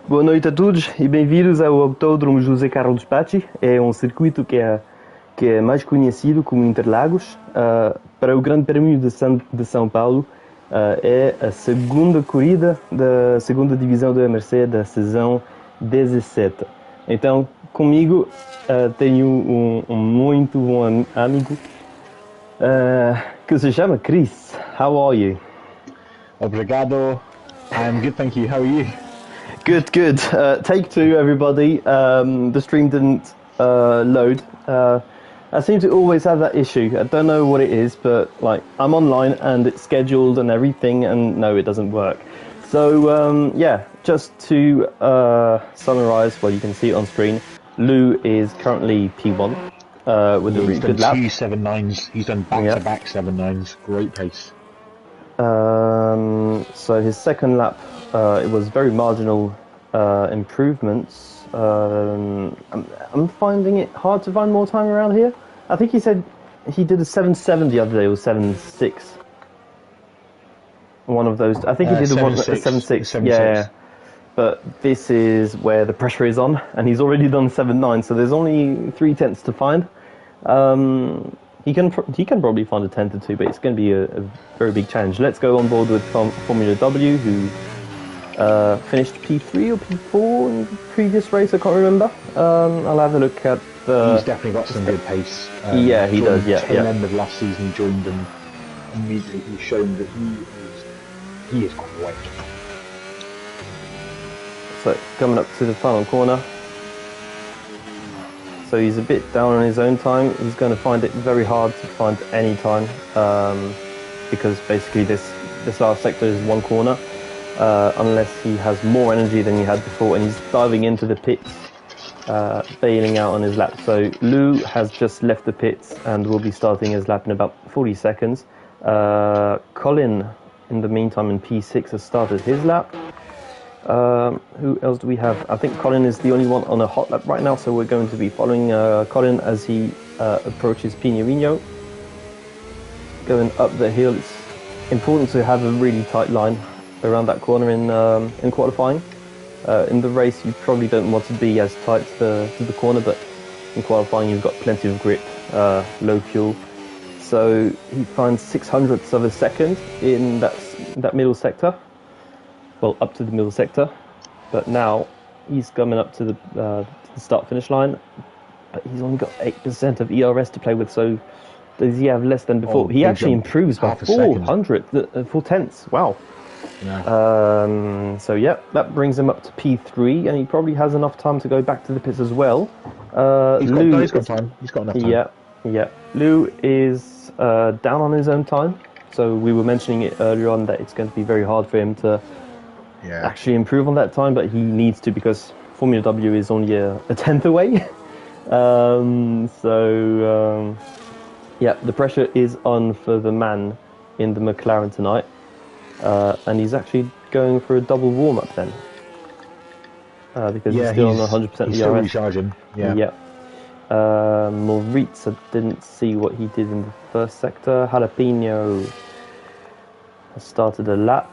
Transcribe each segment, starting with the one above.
Boa noite a todos e bem-vindos ao Autódromo José Carlos Pachi. É um circuito que é mais conhecido como Interlagos. Para o Grande Prémio de São Paulo, é a segunda corrida da segunda divisão do MRC da season 17. Então, comigo tenho um muito bom amigo que se chama Chris. How are you? Obrigado. I'm good, thank you. How are you? Good, good. Take two, everybody. The stream didn't load. I seem to always have that issue. I don't know what it is, but like I'm online and it's scheduled and everything, and no, it doesn't work. So yeah, just to summarize, well, you can see it on screen. Lou is currently P1 with a really good lap. He's done 2 7-9s. He's done back-to-back 7-9s. Great pace. So his second lap, it was very marginal improvements. I'm finding it hard to find more time around here. I think he said he did a 7.7 the other day, or 7.6. One of those. I think he did a 7.6. Yeah. But this is where the pressure is on, and he's already done 7.9, so there's only 3/10 to find. He can probably find a 10 to 2, but it's going to be a very big challenge. Let's go on board with Formula W, who finished P3 or P4 in the previous race. I can't remember. I'll have a look at the... He's definitely got some good pace. Yeah, he does. Yeah, tail end of last season, joined them immediately. He's shown that he is great. So coming up to the final corner. So he's a bit down on his own time. He's going to find it very hard to find any time because basically this last sector is one corner unless he has more energy than he had before, and he's diving into the pits, bailing out on his lap. So Lou has just left the pits and will be starting his lap in about 40 seconds. Colin, in the meantime, in P6 has started his lap. Who else do we have? I think Colin is the only one on a hot lap right now, so we're going to be following Colin as he approaches Pinheirinho. Going up the hill, it's important to have a really tight line around that corner in qualifying. In the race, you probably don't want to be as tight to the corner, but in qualifying, you've got plenty of grip, low fuel. So he finds 600ths of a second in that middle sector. Well, up to the middle sector, but now he's coming up to the start-finish line, but he's only got 8% of ERS to play with, so does he have less than before? He actually improves by 4 tenths. Wow. Yeah. So yeah, that brings him up to P3, and he probably has enough time to go back to the pits as well. He's got time. He's got enough time. Yeah. Lou is down on his own time, so we were mentioning it earlier on that it's going to be very hard for him to actually improve on that time, but he needs to because Formula W is only a 10th away. Yeah, the pressure is on for the man in the McLaren tonight, and he's actually going for a double warm-up then, because he's still on 100% he's still recharging. Yeah. Moritz, I didn't see what he did in the first sector. Jalapeno has started a lap.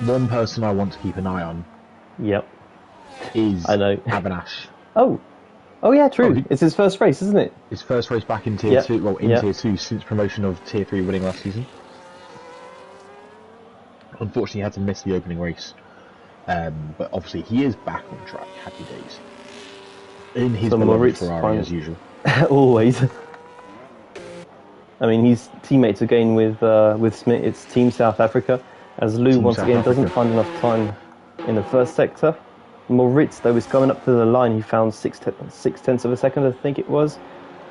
One person I want to keep an eye on. Yep. Is Abanash. Oh yeah, true. It's his first race, isn't it? His first race back in Tier 2. Well, in Tier 2 since promotion of Tier 3 winning last season. Unfortunately, he had to miss the opening race. But obviously, he is back on track. Happy days. In his beloved Ferrari, as usual. Always. I mean, he's teammates again with Smith. It's Team South Africa. As Lou once again doesn't find enough time in the first sector. Moritz, though, is coming up to the line. He found 6/10 of a second, I think it was.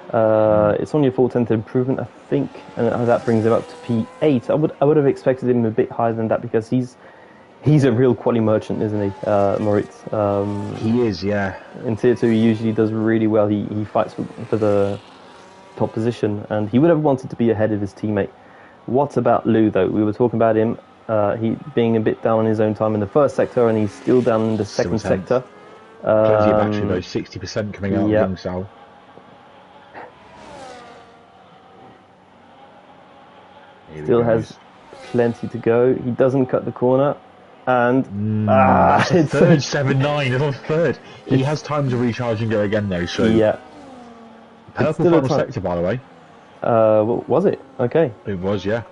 It's only a 4/10 improvement, I think, and that brings him up to P8. I would have expected him a bit higher than that because he's a real quality merchant, isn't he, Moritz? He is, yeah. In Tier 2, he usually does really well. He fights for the top position, and he would have wanted to be ahead of his teammate. What about Lou, though? We were talking about him. He being a bit down on his own time in the first sector, and he's still down in the second sector. Plenty of battery though, 60% coming out of Young Sal. Still has plenty to go. He doesn't cut the corner, And that's a third 7-9. It's on third. He has time to recharge and go again though. So yeah, purple final sector, by the way. Was it? Okay. It was, yeah.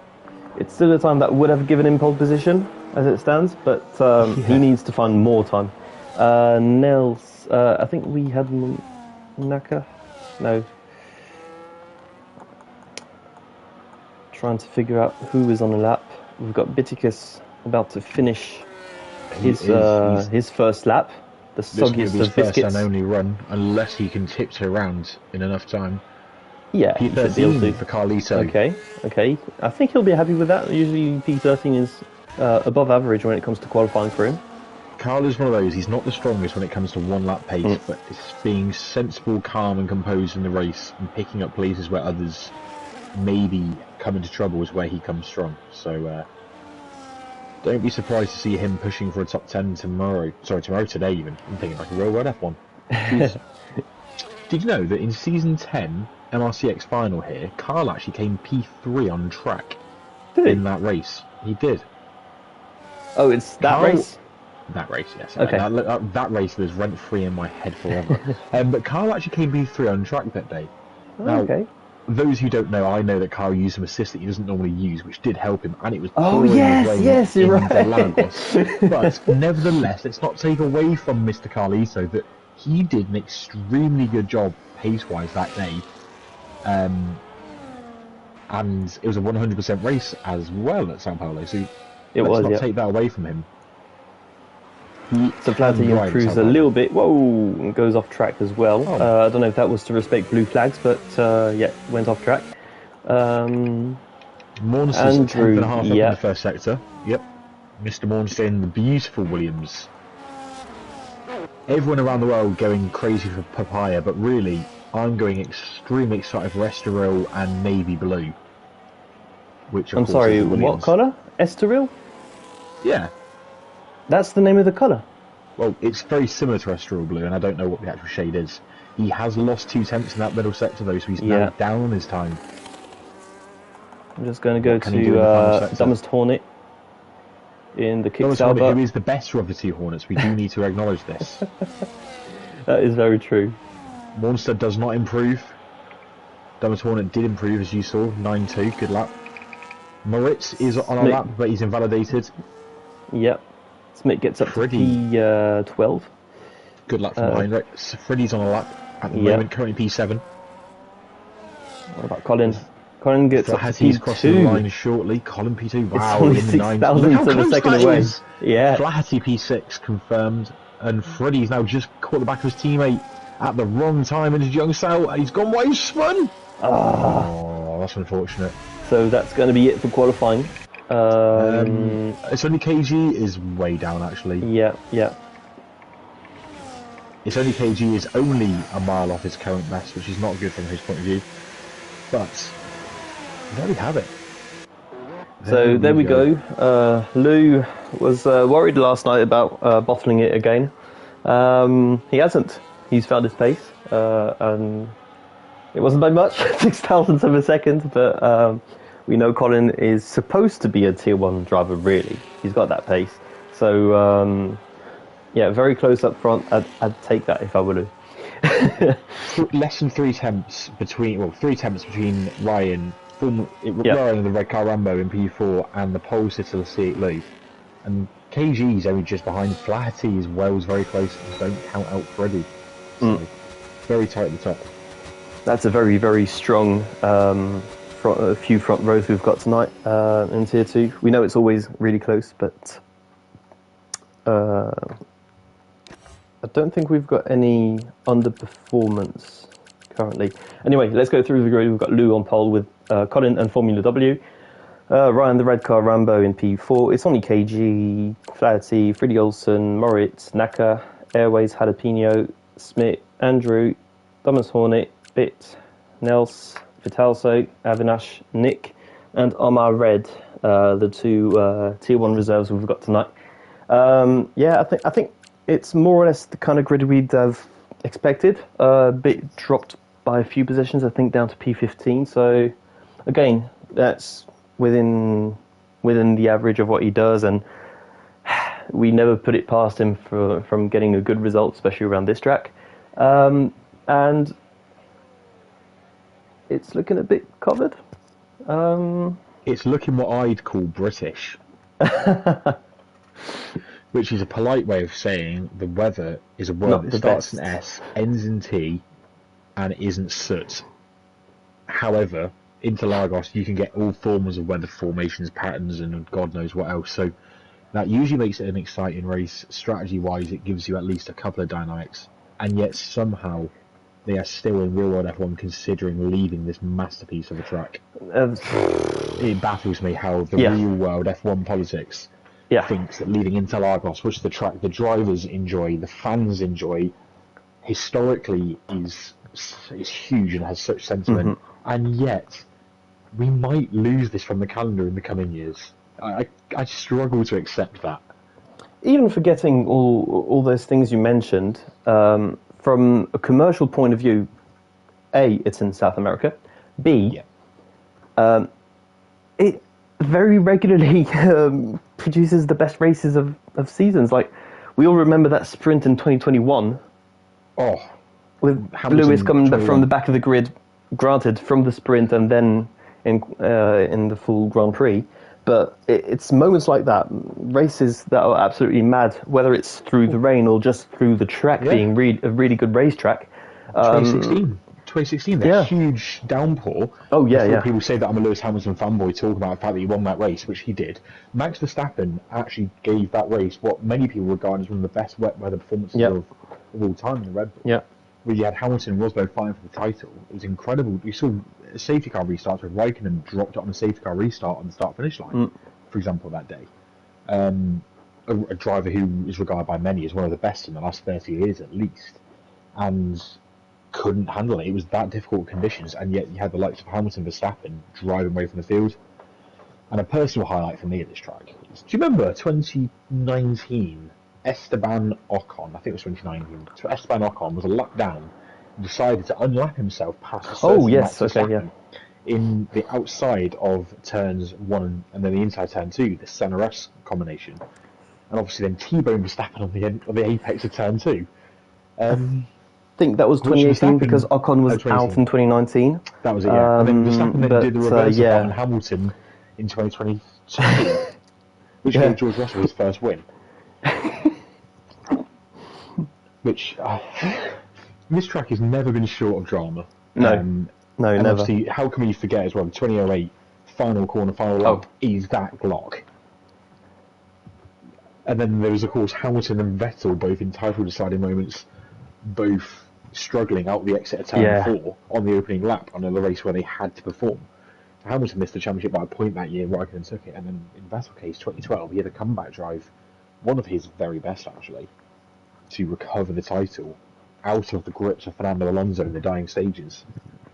It's still a time that would have given him pole position as it stands, but he needs to find more time. Nels, I think we had Naka. No. Trying to figure out who is on the lap. We've got Biticus about to finish his first lap. The soggiest of biscuits. First and only run, unless he can tiptoe around in enough time. Yeah, P13 for Carlito. Okay. I think he'll be happy with that. Usually P13 is above average when it comes to qualifying for him. Carl is one of those. He's not the strongest when it comes to one lap pace, but it's being sensible, calm, and composed in the race and picking up places where others maybe come into trouble is where he comes strong. So don't be surprised to see him pushing for a top 10 tomorrow. Sorry, today even. I'm thinking like a real world F1. Did you know that in season 10 MRCX final here, Carl actually came P3 on track in that race? He did. Oh, it's that race? That race, yes. Okay. That race was rent-free in my head forever. But Carl actually came P3 on track that day. Now, okay. Those who don't know, I know that Carl used some assist that he doesn't normally use, which did help him, and it was yes, you're right. Lagos. But nevertheless, let's not take away from Mr. Carlito that he did an extremely good job pace-wise that day, and it was a 100% race as well at Sao Paulo. So let's not take that away from him. So Flaherty improves a little bit. Whoa, and goes off track as well. I don't know if that was to respect blue flags, but yeah, went off track. Mornstead's 10.5 up in the first sector. Yep. Mr. Mornstead, the beautiful Williams. Everyone around the world going crazy for Papaya, but really, I'm going extremely excited for Estoril and Navy Blue. Which of I'm course sorry, is what colour? Estoril? Yeah. That's the name of the colour? Well, it's very similar to Estoril Blue, and I don't know what the actual shade is. He has lost 2 tenths in that middle sector, though, so he's now down on his time. I'm just going to go to Dumbest Hornet in the Kickstarter. Who is the better of the 2 Hornets? We do need to acknowledge this. That is very true. Mornstead does not improve. Dumbest Hornet did improve, as you saw, 9.2, good lap. Moritz is on a lap, but he's invalidated. Yep. Smith gets up to P12. Good luck from behind, right? Freddie's on a lap at the moment, currently P7. What about Colin? Colin gets up to P2. Crossing the line shortly. Colin P2, wow. It's only 6 thousandths of a second away. Yeah. Flaherty P6 confirmed, and Freddie's now just caught the back of his teammate at the wrong time in his young cell, and he's gone wide spun. Oh, that's unfortunate. So that's going to be it for qualifying. It's only KG is way down actually. Yeah. It's only KG is only a mile off his current best, which is not good from his point of view. But there we have it. There we go. Lou was worried last night about bottling it again. He hasn't. He's found his pace, and it wasn't by much, 6 thousandths of a second, but we know Colin is supposed to be a tier 1 driver, really. He's got that pace. So, yeah, very close up front. I'd take that if I were to. Less than 3 tenths between, 3 tenths between Ryan and the Red Car Rambo in P4 and the pole sitter C8 Lou. And KG's only just behind. Flaherty as well is very close. Don't count out Freddie. So, very tight at the top. That's a very, very strong a few front rows we've got tonight in Tier 2. We know it's always really close, but I don't think we've got any underperformance currently. Anyway, let's go through the grid. We've got Lou on pole with Colin and Formula W. Ryan, the Red Car Rambo in P4. It's only KG, Flaherty, Freddie Olsen, Moritz, Naka, Airways, Jalapeno, Smith, Andrew, Thomas Hornet, Bit, Nels, Vitalso, Avinash, Nick, and Omar Red, the 2 Tier 1 reserves we've got tonight. Yeah, I think it's more or less the kind of grid we'd have expected. A bit dropped by a few positions, I think, down to P15. So, again, that's within the average of what he does, and we never put it past him from getting a good result, especially around this track. And it's looking a bit covered. It's looking what I'd call British. Which is a polite way of saying the weather is a word that starts in S, ends in T, and isn't soot. However, Interlagos, you can get all forms of weather formations, patterns, and God knows what else. So that usually makes it an exciting race. Strategy-wise, it gives you at least a couple of dynamics. And yet somehow they are still in real-world F1 considering leaving this masterpiece of a track. It baffles me how the real-world F1 politics thinks that leading Interlagos, which the track the drivers enjoy, the fans enjoy, historically is huge and has such sentiment, and yet we might lose this from the calendar in the coming years. I struggle to accept that. Even forgetting all those things you mentioned, from a commercial point of view, A, it's in South America. B, it very regularly produces the best races of seasons. Like, we all remember that sprint in 2021. Oh, with Lewis coming from the back of the grid, granted from the sprint and then in the full Grand Prix. But it's moments like that, races that are absolutely mad, whether it's through the rain or just through the track being a really good racetrack. 2016, that huge downpour. Oh, yeah. People say that I'm a Lewis Hamilton fanboy, talking about the fact that he won that race, which he did. Max Verstappen actually gave that race what many people regard as one of the best wet weather performances of all time in the Red Bull. Yeah. Where you had Hamilton and Rosberg fighting for the title. It was incredible. You saw safety car restarts with Raikkonen dropped it on a safety car restart on the start-finish line, for example, that day. A driver who is regarded by many as one of the best in the last 30 years at least, and couldn't handle it. It was that difficult conditions, and yet you had the likes of Hamilton, Verstappen driving away from the field. And a personal highlight for me at this track is, do you remember 2019? Esteban Ocon, I think it was 2019. So Esteban Ocon was a lap down, decided to unlap himself past in the outside of turns 1 and then the inside turn 2, the Senna-S combination, and obviously then T-bone Verstappen on the apex of turn 2. I think that was 2018 because Ocon was out in 2019. That was it, yeah. And then Verstappen then did the reverse on Hamilton in 2022, which gave George Russell his first win. Which this track has never been short of drama. No, never. Obviously, how can we forget as well? The 2008 final corner, final lap is that Glock. And then there was, of course, Hamilton and Vettel both in title deciding moments, both struggling out the exit of turn 4 on the opening lap on a race where they had to perform. So Hamilton missed the championship by a point that year. Raikkonen took it, and then in Vettel's case, 2012, he had a comeback drive, one of his very best actually, to recover the title out of the grips of Fernando Alonso in the dying stages,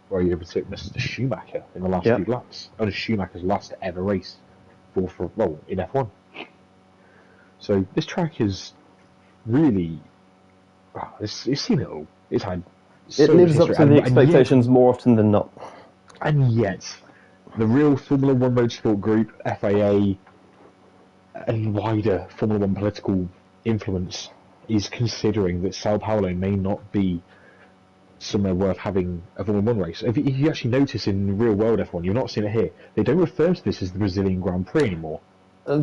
where he overtook Mr. Schumacher in the last few laps. Only Schumacher's last ever race in F1. So this track is really, it's seen it all. It's had it lives up to the expectations more often than not. And yet, the real Formula One Motorsport Group, FAA, and wider Formula One political influence is considering that Sao Paulo may not be somewhere worth having a Formula 1 race. If you actually notice in real world F1, you're not seeing it here. They don't refer to this as the Brazilian Grand Prix anymore. I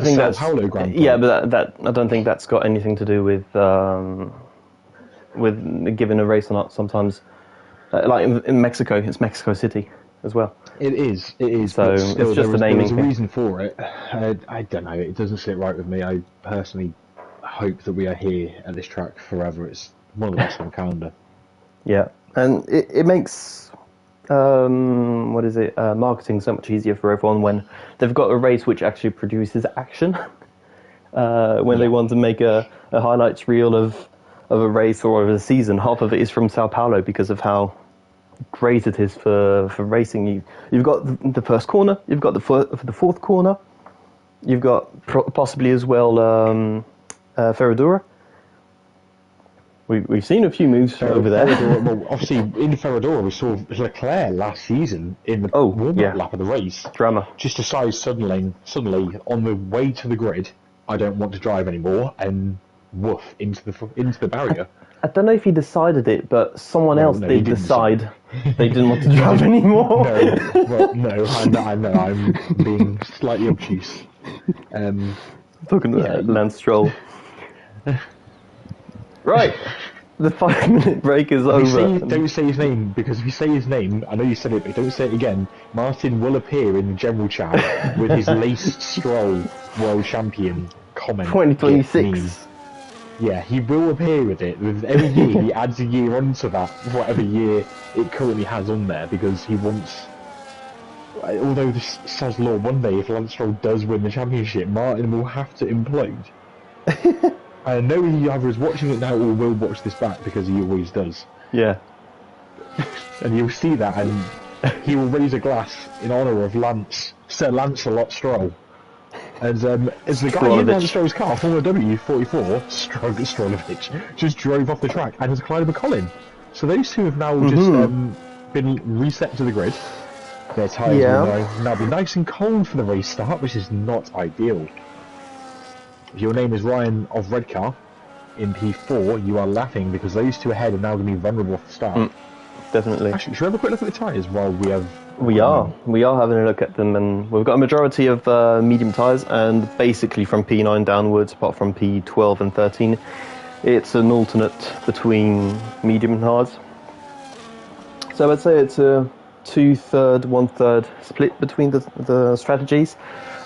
think that's Sao Paulo Grand Prix. Yeah, but that I don't think that's got anything to do with giving a race or not. Sometimes, like in Mexico, it's Mexico City as well. It is. So still, it's just the naming. There's a reason for it. I don't know. It doesn't sit right with me. I personally hope that we are here at this track forever. It's one of the best on the calendar. Yeah, and it makes marketing so much easier for everyone when they've got a race which actually produces action. When they want to make a highlights reel of a race or of a season, half of it is from Sao Paulo because of how great it is for racing. You've got the first corner, you've got the fourth corner, you've got possibly as well Ferradura. We've seen a few moves over there. Well, obviously, in Ferradura, we saw Leclerc last season in the warm-up lap of the race. Drama. Just decides suddenly, on the way to the grid, I don't want to drive anymore, and woof into the barrier. I don't know if he decided it, but someone else he did didn't decide they didn't want to drive anymore. No, I know, I'm being slightly obtuse. Talking about Lance Stroll. Right, the 5-minute break is over. Don't say his name, because if you say his name, I know you said it, but don't say it again. Martin will appear in the general chat with his laced Stroll World Champion comment. 2026. Yeah, he will appear with it. With every year, he adds a year onto that, whatever year it currently has on there, because he wants... Although this says law, one day if Lance Stroll does win the championship, Martin will have to implode. I know he either is watching it now or will watch this back, because he always does. Yeah. And you'll see that, and he will raise a glass in honour of Sir Lancelot Stroll. And as the guy in Lance Stroll's car, Formula W44, Strolovich, just drove off the track and has collided with Colin. So those two have now just been reset to the grid. Their tyres will now be nice and cold for the race start, which is not ideal. If your name is Ryan of Redcar in P4, you are laughing because those two ahead are now going to be vulnerable off the start. Definitely. Actually, should we have a quick look at the tyres while we have... We are having a look at them, and we've got a majority of medium tyres, and basically from P9 downwards, apart from P12 and 13, it's an alternate between medium and hards. So I'd say it's a 2/3, 1/3 split between the strategies,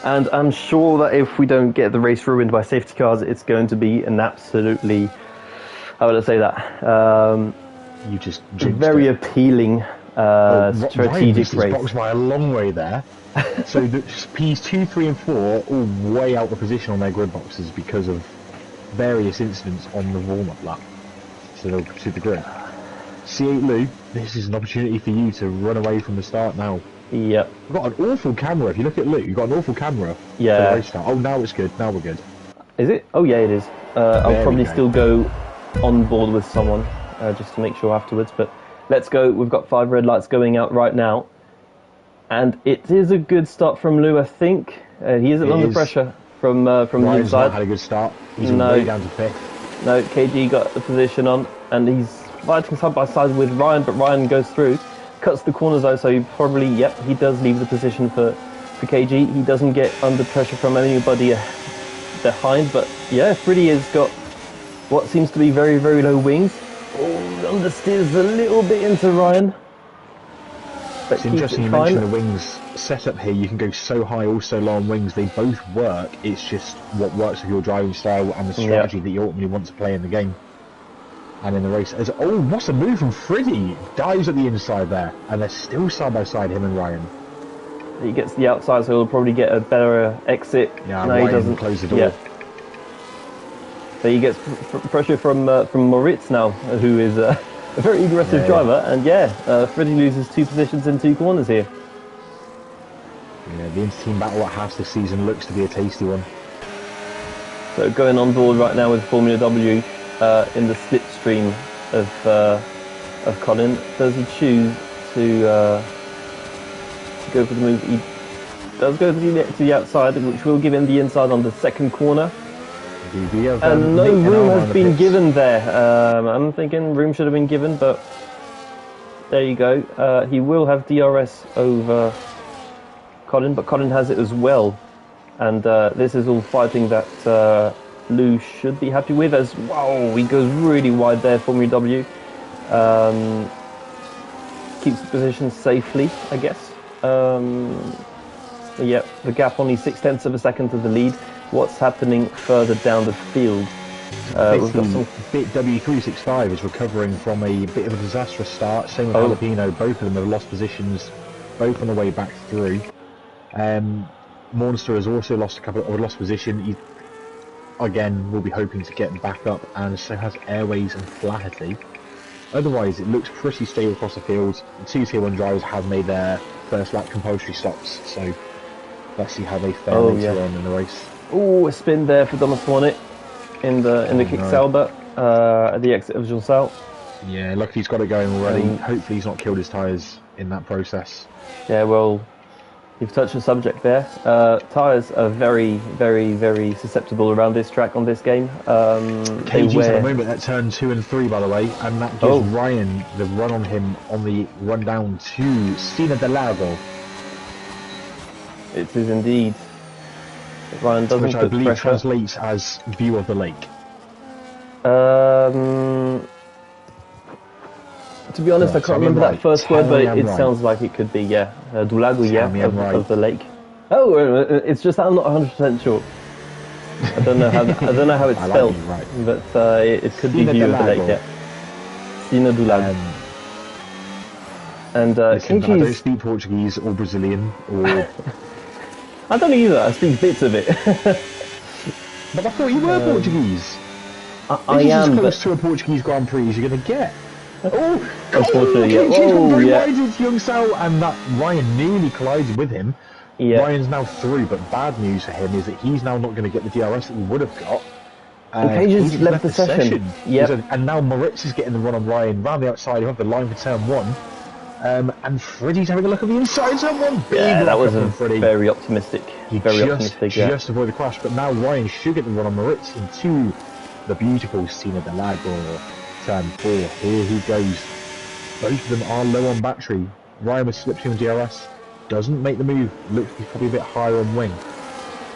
and I'm sure that if we don't get the race ruined by safety cars, it's going to be an absolutely, how would I say that, you just very appealing strategic race. Box by a long way there. So the P's 2, 3 and 4 all way out of position on their grid boxes because of various incidents on the warm-up lap to the grid. C8 Lou, this is an opportunity for you to run away from the start now. Yep. We've got an awful camera. If you look at Lou, you've got an awful camera for the race start. Oh, now it's good. Now we're good. Is it? Oh yeah, it is. I'll probably still go on board with someone just to make sure afterwards, but let's go. We've got 5 red lights going out right now, and it is a good start from Lou, I think. He isn't under pressure from the Ryan's inside. Not had a good start. He's way down to 5th. No, KG got the position on, and he's fighting side by side with Ryan, but Ryan goes through, cuts the corners though, so he probably, he does leave the position for KG. He doesn't get under pressure from anybody behind, but yeah, Freddy has got what seems to be very, very low wings. Oh, understeers a little bit into Ryan. But it's interesting you mention the wings setup here. You can go so high or so low on wings. They both work. It's just what works with your driving style and the strategy that you ultimately want to play in the game and in the race. What's a move from Freddy? Dives at the inside there, and they're still side by side, him and Ryan. He gets the outside, so he'll probably get a better exit. Yeah, no, Ryan he doesn't close the door. Yeah. So he gets pressure from Moritz now, who is a very aggressive driver, and Freddy loses 2 positions in 2 corners here. Yeah, the inter-team battle at Haas this season looks to be a tasty one. So going on board right now with Formula W in the slipstream of Colin. Does he choose to go for the move? He does go to the outside, which will give him the inside on the second corner. And no room has been given there. I'm thinking room should have been given, but there you go. He will have DRS over Colin, but Colin has it as well. And this is all fighting that Lou should be happy with, as wow, he goes really wide there, Formula W. Keeps the position safely, I guess. Yeah, the gap only 0.6 of a second to the lead. What's happening further down the field? We've got some... Bit W365 is recovering from a bit of a disastrous start. Same with Jalapeno. Both of them have lost positions, both on the way back through. Monster has also lost position. He again will be hoping to get back up, and so has Airways and Flaherty. Otherwise, it looks pretty stable across the field. The 2 Tier 1 drivers have made their first lap compulsory stops, so let's see how they fare later on in the race. Oh, a spin there for Thomas Warnick in the kick Sauber at the exit of Jean-Sal. Yeah, luckily he's got it going already. Hopefully he's not killed his tyres in that process. Yeah, well, You've touched a subject there. Tires are very, very, very susceptible around this track on this game. KG's had a moment at turn 2 and 3, by the way, and that gives Oh. Ryan the run on him on the run down to Sina del Lago. It is indeed. Ryan doesn't which I put believe pressure. translates as view of the lake. To be honest, Yeah, I can't tell me remember I'm that right. first word, Tell but me I'm it right. sounds like it could be, yeah. Du lago, yeah, Tell me I'm right. of the lake. Oh, it's just that I'm not 100% sure. I don't know how it's I like spelled, you, right. but it could be Sina view del of the lake, Lago. yeah. Sina do Lago. And Listen, I don't KG's... speak Portuguese or Brazilian or... I don't either, I speak bits of it. But I thought you were Portuguese. I This is as am, close but to a Portuguese Grand Prix as you're going to get. Oh, Unfortunately, yeah. KG's gone Whoa, very yeah. wide into Young Sao, and that Ryan nearly collided with him. yeah. Ryan's now through, but bad news for him is that he's now not going to get the DRS that he would have got. And KG's left the session. Yep. And now Moritz is getting the run on Ryan round the outside of the line for turn 1. And Freddie's having a look at the inside of turn 1. Big Yeah, that rocket was from Freddie. very optimistic. He Very optimistic, yeah. just avoided the crash, but now Ryan should get the run on Moritz into the beautiful Sina del Lago. Turn 4. Here he goes. Both of them are low on battery. Ryan was slipping on DRS. Doesn't make the move. Looks like he's probably a bit higher on wing.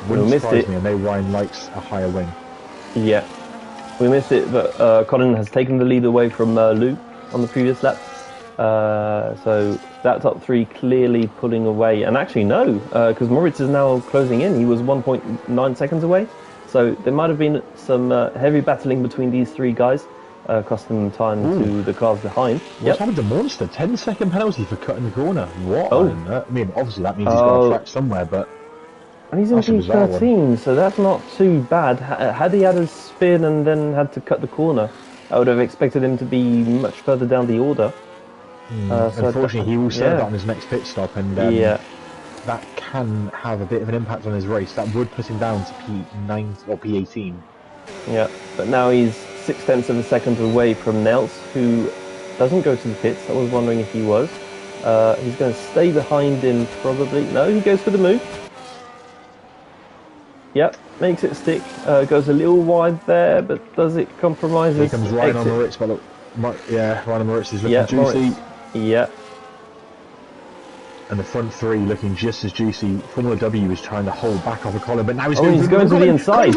Wouldn't missed surprise it. me. I know Ryan likes a higher wing. Yeah. We missed it, but Colin has taken the lead away from Lou on the previous lap. So that top 3 clearly pulling away. And actually, no, because Moritz is now closing in. He was 1.9 seconds away. So there might have been some heavy battling between these 3 guys, costing them time to the cars behind. What's happened to Monster? 10-second penalty for cutting the corner. What? Oh. I mean, obviously that means he's got a track somewhere, but And he's in That's a bizarre P13, so that's not too bad. Had he had a spin and then had to cut the corner, I would have expected him to be much further down the order. So unfortunately he will serve that on his next pit stop, and that can have a bit of an impact on his race. That would put him down to P9 or P18. Yeah, but now he's 0.6 of a second away from Nels, who doesn't go to the pits. I was wondering if he was. He's going to stay behind him, probably. No, he goes for the move. Yep, makes it stick. Goes a little wide there, but does it compromise Here his comes Ryan exit? on Moritz, but look, Ryan on Moritz is looking juicy. Moritz. Yeah. And the front 3 looking just as juicy. Formula W is trying to hold back off of Colin, but now he's he's going to the inside.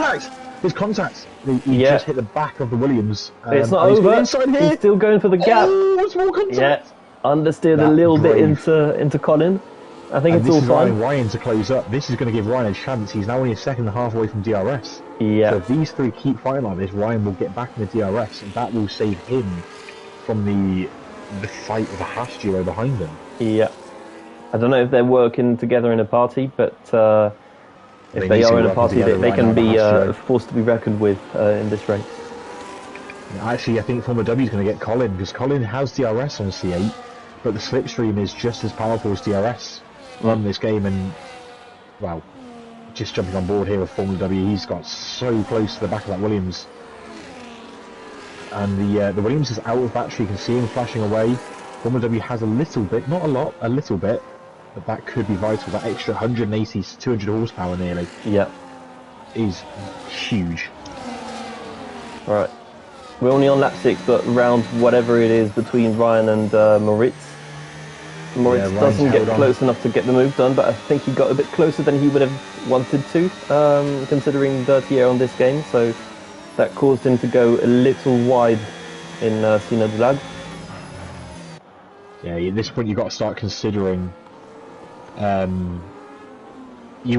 There's contact. He just hit the back of the Williams. It's not over. Inside here. He's still going for the gap. Oh, it's more contact. Yeah, understeered a That's little bit brave. into Colin. I think And it's all this is allowing fine. Ryan to close up. This is going to give Ryan a chance. He's now only a second and a half away from DRS. Yeah. So if these 3 keep fighting like this, Ryan will get back in the DRS, and that will save him from the fight of the Haas duo behind him. Yeah. I don't know if they're working together in a party, but if they need to are in a work party, together they right can now, be the Haas duo. forced to be reckoned with in this race. Actually, I think Formula W is going to get Colin, because Colin has DRS on C8, but the slipstream is just as powerful as DRS on this game, and, well, just jumping on board here with Formula W, he's got so close to the back of that Williams. And the Williams is out of battery, you can see him flashing away. Formula W has a little bit, not a lot, a little bit, but that could be vital. That extra 180, 200 horsepower nearly Yeah. is huge. Right. We're only on lap 6, but round whatever it is between Ryan and Moritz. Moritz Ryan's doesn't get held on. close enough to get the move done, but I think he got a bit closer than he would have wanted to, considering dirty air on this game. So that caused him to go a little wide in Sina del Lago. Yeah, at this point you've got to start considering. You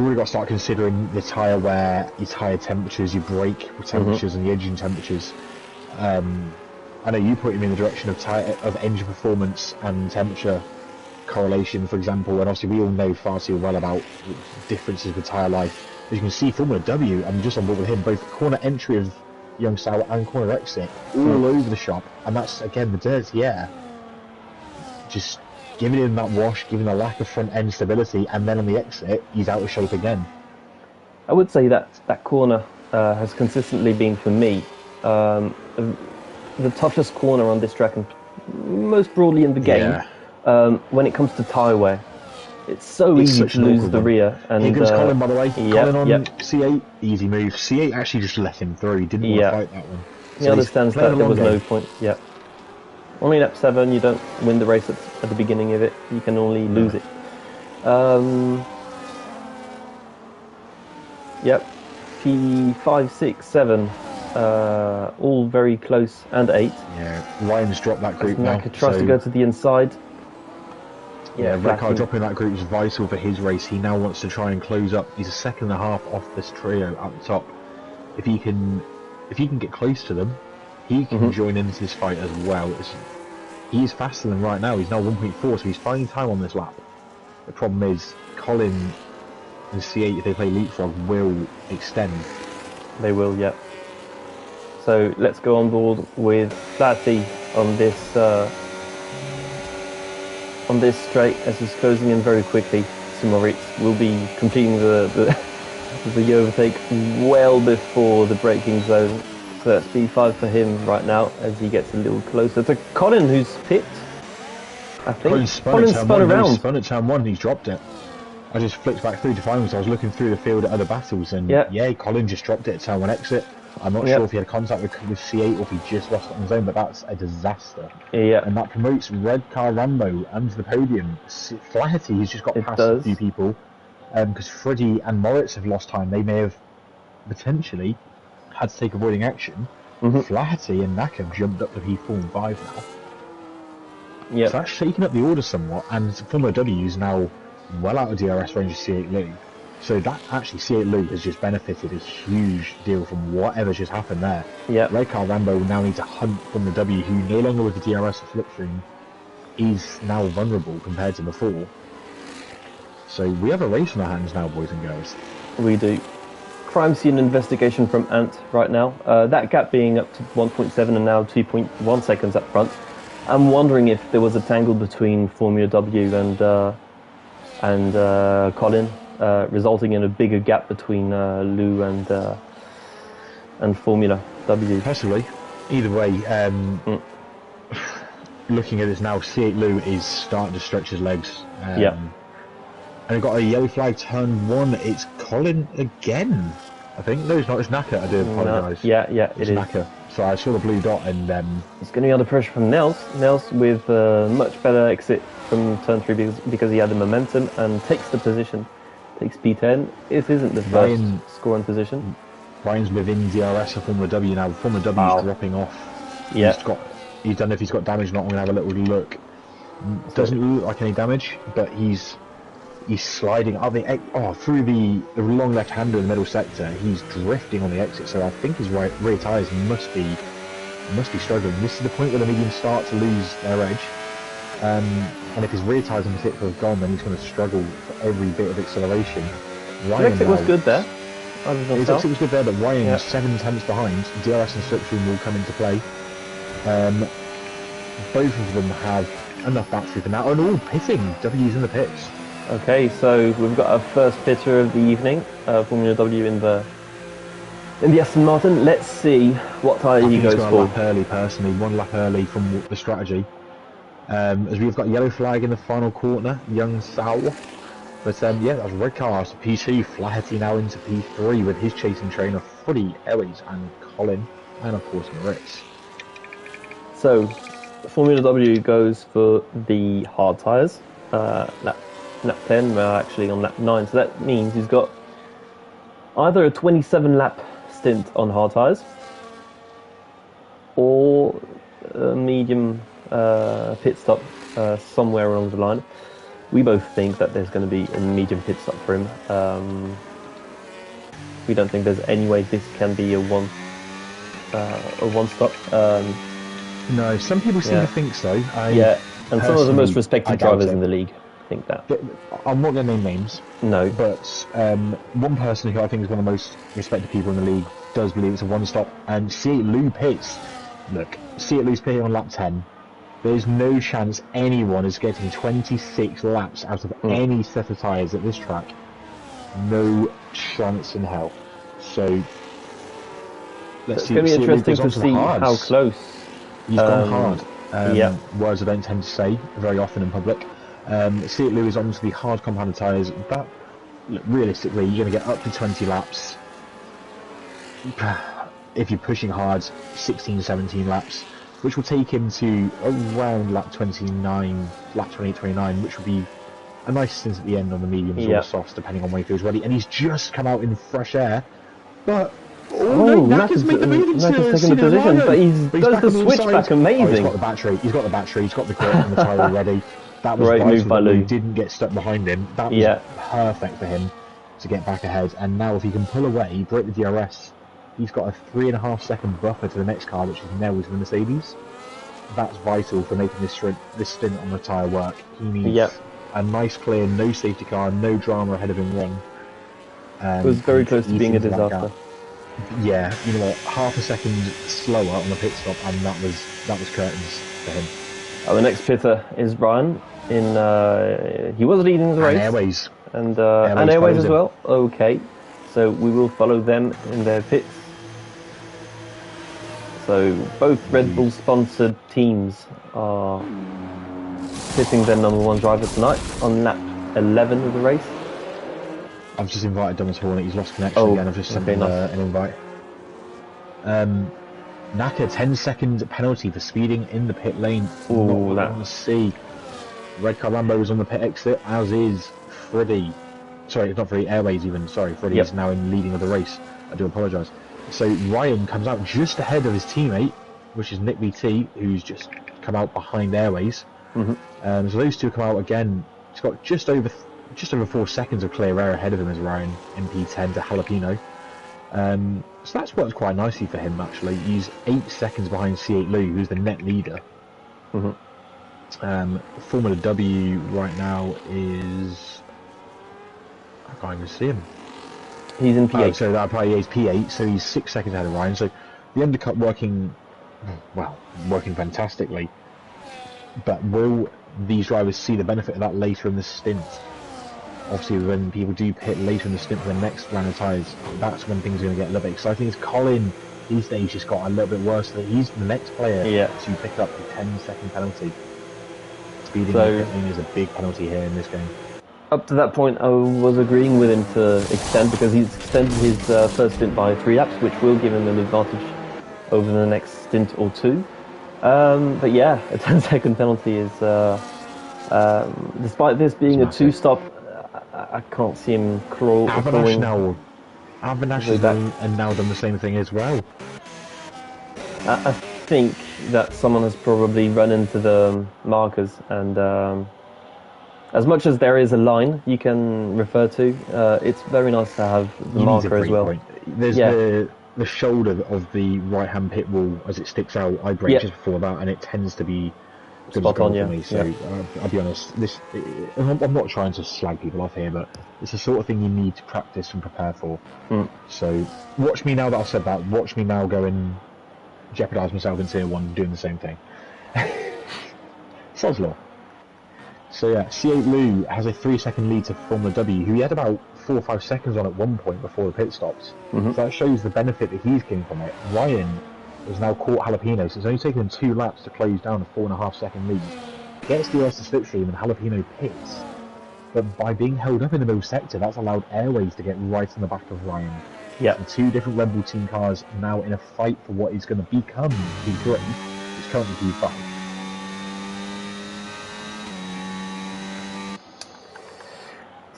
really got to start considering the tyre wear, your tyre temperatures, your brake temperatures, and the engine temperatures. I know you put him in the direction of engine performance and temperature correlation, for example, and obviously we all know far too well about differences with tyre life. As you can see, Formula W, I'm just on board with him, both corner entry of Young Sour and corner exit, all over the shop, and that's, again, the dirty air. Just giving him that wash, giving a lack of front end stability, and then on the exit, he's out of shape again. I would say that that corner has consistently been, for me, the toughest corner on this track, and most broadly in the game, when it comes to tyre wear. It's so It's easy such to an lose awkward the one. rear. And Here goes Colin, by the way. yep, Colin on yep. C8, easy move. C8 actually just let him through. He didn't want to fight that one. He So he's understands playing that a there long was game. no point. Yep. Only lap 7, you don't win the race at the beginning of it. You can only lose it. Yep. P5, 6, 7, all very close, and 8. Yeah, Ryan's dropped that group now. Naka tries to go to the inside. Yeah, Redcar dropping that group is vital for his race. He now wants to try and close up. He's a second and a half off this trio at the top. If he can get close to them, he can join into this fight as well. He is faster than right now. He's now 1.4, so he's finding time on this lap. The problem is Colin and C8, if they play leapfrog, will extend. They will, yeah. So let's go on board with Flatty on this straight as it's closing in very quickly. Moritz will be completing the overtake well before the braking zone. So that's B5 for him right now as he gets a little closer to Colin, who's pit. I think Colin spun around. He spun at turn 1, he's dropped it. I just flicked back through to find him, so I was looking through the field at other battles, and yeah, Colin just dropped it at turn 1 exit. I'm not sure if he had contact with C8 or if he just lost it on his own, but that's a disaster. Yeah. And that promotes Redcar Rambo onto the podium. Flaherty has just got past a few people, because Freddie and Moritz have lost time. They may have potentially had to take avoiding action. Flaherty and Naka have jumped up to P4 and 5 now. Yeah. So that's shaken up the order somewhat, and Formula W is now well out of DRS range of C8 Lou. So that actually C8 Lou has just benefited a huge deal from whatever's just happened there. Yeah. Redcar Rambo now needs to hunt Formula W, who no longer with the DRS or slipstream is now vulnerable compared to before. So we have a race on our hands now, boys and girls. We do. Crime scene investigation from Ant right now. That gap being up to 1.7 and now 2.1 seconds up front. I'm wondering if there was a tangle between Formula W and Colin, resulting in a bigger gap between Lou and Formula W. Possibly. Either way, looking at this now, C8 Lou is starting to stretch his legs. And we've got a yellow flag, turn 1. It's Colin again, I think. No, it's not. It's Naka. I do apologise. No. Yeah, it's Naka. So I saw the blue dot and... It's going to be under pressure from Nels. Nels with a much better exit from turn 3 because he had the momentum and takes the position. Takes P10. This isn't the first scoring position. Ryan's within DRS for Formula W now. Formula W is dropping off. Yeah. He's done if he's got damage or not. I'm going to have a little look. Doesn't look like any damage, but he's sliding through the long left-hander in the middle sector. He's drifting on the exit, so I think his rear tyres must be struggling. This is the point where the mediums start to lose their edge, and if his rear tyres in particular have gone, then he's going to struggle for every bit of acceleration. His exit was good there. His exit was good there, but Ryan's 7 tenths behind. DRS and slipstream will come into play. Both of them have enough battery for now, and all pitting. W's in the pits. Okay, so we've got our first pitter of the evening, Formula W in the Aston Martin. Let's see what tyre he goes for. One lap early, personally. 1 lap early from the strategy. As we've got a yellow flag in the final corner, Young Sal. But yeah, that was Redcar to P2. Flaherty now into P3 with his chasing train of Freddie, Ellis and Colin, and of course Moritz. So, Formula W goes for the hard tyres. Lap 10, we're actually on lap 9, so that means he's got either a 27 lap stint on hard tyres or a medium pit stop somewhere along the line. We both think that there's going to be a medium pit stop for him. We don't think there's any way this can be a one stop. No, some people seem to think so. And some of the most respected drivers in the league think that. I'm not going to name names. No. But one person who I think is one of the most respected people in the league does believe it's a one-stop. And C8 Lou pits. Look, C8 Lou's pitting on lap 10. There's no chance anyone is getting 26 laps out of any set of tyres at this track. No chance in hell. So, let's see. It's going to be interesting to see how close. He's gone hard. Words I don't tend to say very often in public. See it Lewis onto the hard compounded tyres. But look, realistically, you're going to get up to 20 laps. If you're pushing hard, 16, 17 laps, which will take him to around lap 29, lap 28, 29, which would be a nice stint at the end on the mediums or the softs, depending on when he feels ready. And he's just come out in fresh air, but Naka's made the move into taking the position, but he does the switchback amazing. He's got the battery, he's got the grip on the tyre already. That was great move by Lou. Didn't get stuck behind him. That was perfect for him to get back ahead. And now if he can pull away, break the DRS, he's got a 3.5 second buffer to the next car, which is Nell to the Mercedes. That's vital for making this stint on the tyre work. He needs a nice clear, no safety car, no drama ahead of him wrong. It was very close to being a disaster. Yeah, you know what, half a second slower on the pit stop, and that was curtains for him. The next pitter is Ryan. He was leading the race. And Airways as well. Okay, so we will follow them in their pits. So both Red Bull sponsored teams are pitting their number 1 driver tonight on lap 11 of the race. I've just invited Thomas Hornet, he's lost connection again, I've just sent him an invite. Naka, 10-second penalty for speeding in the pit lane. Oh, let's see. Red Car Lambo is on the pit exit, as is Freddie. Sorry, not Freddie, Airways even. Sorry, Freddie is now in leading of the race. I do apologise. So Ryan comes out just ahead of his teammate, which is Nick VT, who's just come out behind Airways. So those two come out again. He's got just over 4 seconds of clear air ahead of him as Ryan in P10 to Jalapeno. So that's worked quite nicely for him actually. He's 8 seconds behind C8 Lou, who's the net leader. Formula W right now is... I can't even see him. He's in P8. So that probably is P8, so he's 6 seconds ahead of Ryan. So the undercut working fantastically. But will these drivers see the benefit of that later in the stint? Obviously, when people do pit later in the stint for the next round of tyres, that's when things are going to get a little bit exciting. As Colin, these days, just got a little bit worse. He's the next player to pick up the 10-second penalty. Speeding is a big penalty here in this game. Up to that point, I was agreeing with him to extend, because he's extended his first stint by 3 laps, which will give him an advantage over the next stint or 2. But yeah, a 10-second penalty is, despite this being a 2-stop, I can't see him crawling. Avinash has now done the same thing as well. I think that someone has probably run into the markers, and as much as there is a line you can refer to, it's very nice to have the marker as well. There's the shoulder of the right-hand pit wall as it sticks out. I brake just before that, and it tends to be spot on, for me. So I'll be honest. I'm not trying to slag people off here, but it's the sort of thing you need to practice and prepare for. So watch me now that I've said that. Watch me now go and jeopardise myself in Tier 1 doing the same thing. Sod's law. So yeah, C8 Lou has a 3-second lead to Formula W, who he had about 4 or 5 seconds on at one point before the pit stops. So that shows the benefit that he's getting from it. Ryan has now caught Jalapeno, so it's only taken him 2 laps to close down a 4.5 second lead. Gets the rest of slipstream and Jalapeno pits. But by being held up in the middle sector, that's allowed Airways to get right on the back of Ryan. So 2 different Red Bull team cars now in a fight for what is going to become P3. It's currently P5.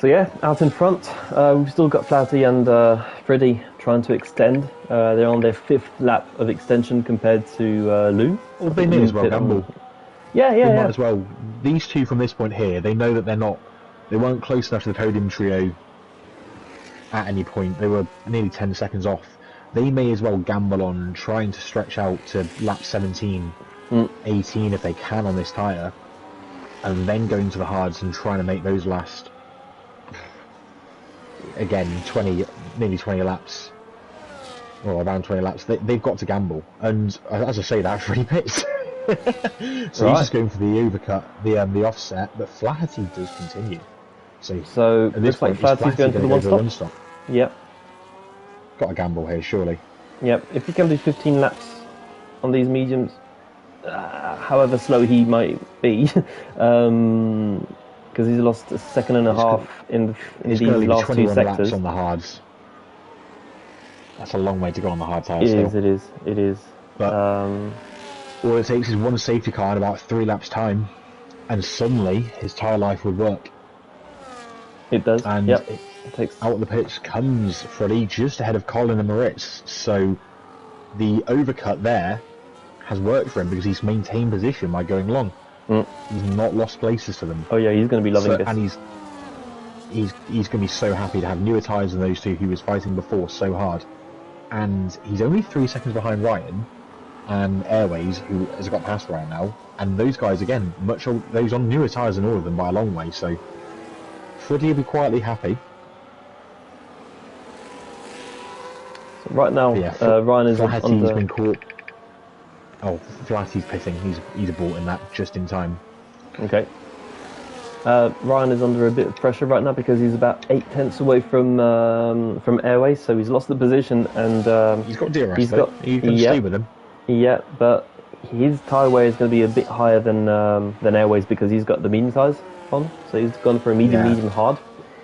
So yeah, out in front, we've still got Flaherty and Freddie trying to extend. They're on their 5th lap of extension compared to Lou. Well, they may as well gamble. They might as well. These two from this point here, they know that they weren't close enough to the podium trio at any point. They were nearly 10 seconds off. They may as well gamble on trying to stretch out to lap 17, 18 if they can on this tyre, and then going to the hards and trying to make those last, again, nearly 20 laps, or around 20 laps. They've got to gamble, and as I say that, 3 pits. So he's just going for the overcut, the offset, but Flaherty does continue. So it looks like Flaherty's going for the one stop. Yep. Got a gamble here, surely. Yep. If he can do 15 laps on these mediums, however slow he might be, because he's lost a second and a half in these last 2 21 sectors. laps on the hards. That's a long way to go on the hard tyres. It is. But all it takes is one safety car in about 3 laps' time, and suddenly his tyre life would work. It does. And yep. It takes... out of the pits comes Freddie just ahead of Colin and Moritz. So the overcut there has worked for him because he's maintained position by going long. He's not lost places to them. Oh yeah, he's going to be loving this. And he's going to be so happy to have newer tyres than those two he was fighting before so hard. And he's only 3 seconds behind Ryan and Airways, who has got past Ryan now. And those guys, again, those on newer tyres than all of them by a long way. So Freddie will be quietly happy. So right now, Ryan is on the... been caught. Oh, Flatty's pitting. He's aborting that just in time. Okay. Ryan is under a bit of pressure right now because he's about 8 tenths away from Airways, so he's lost the position and he's got DRS. He's got. You can stay with him. Yeah, but his tyre wear is going to be a bit higher than Airways because he's got the medium tyres on, so he's gone for a medium hard.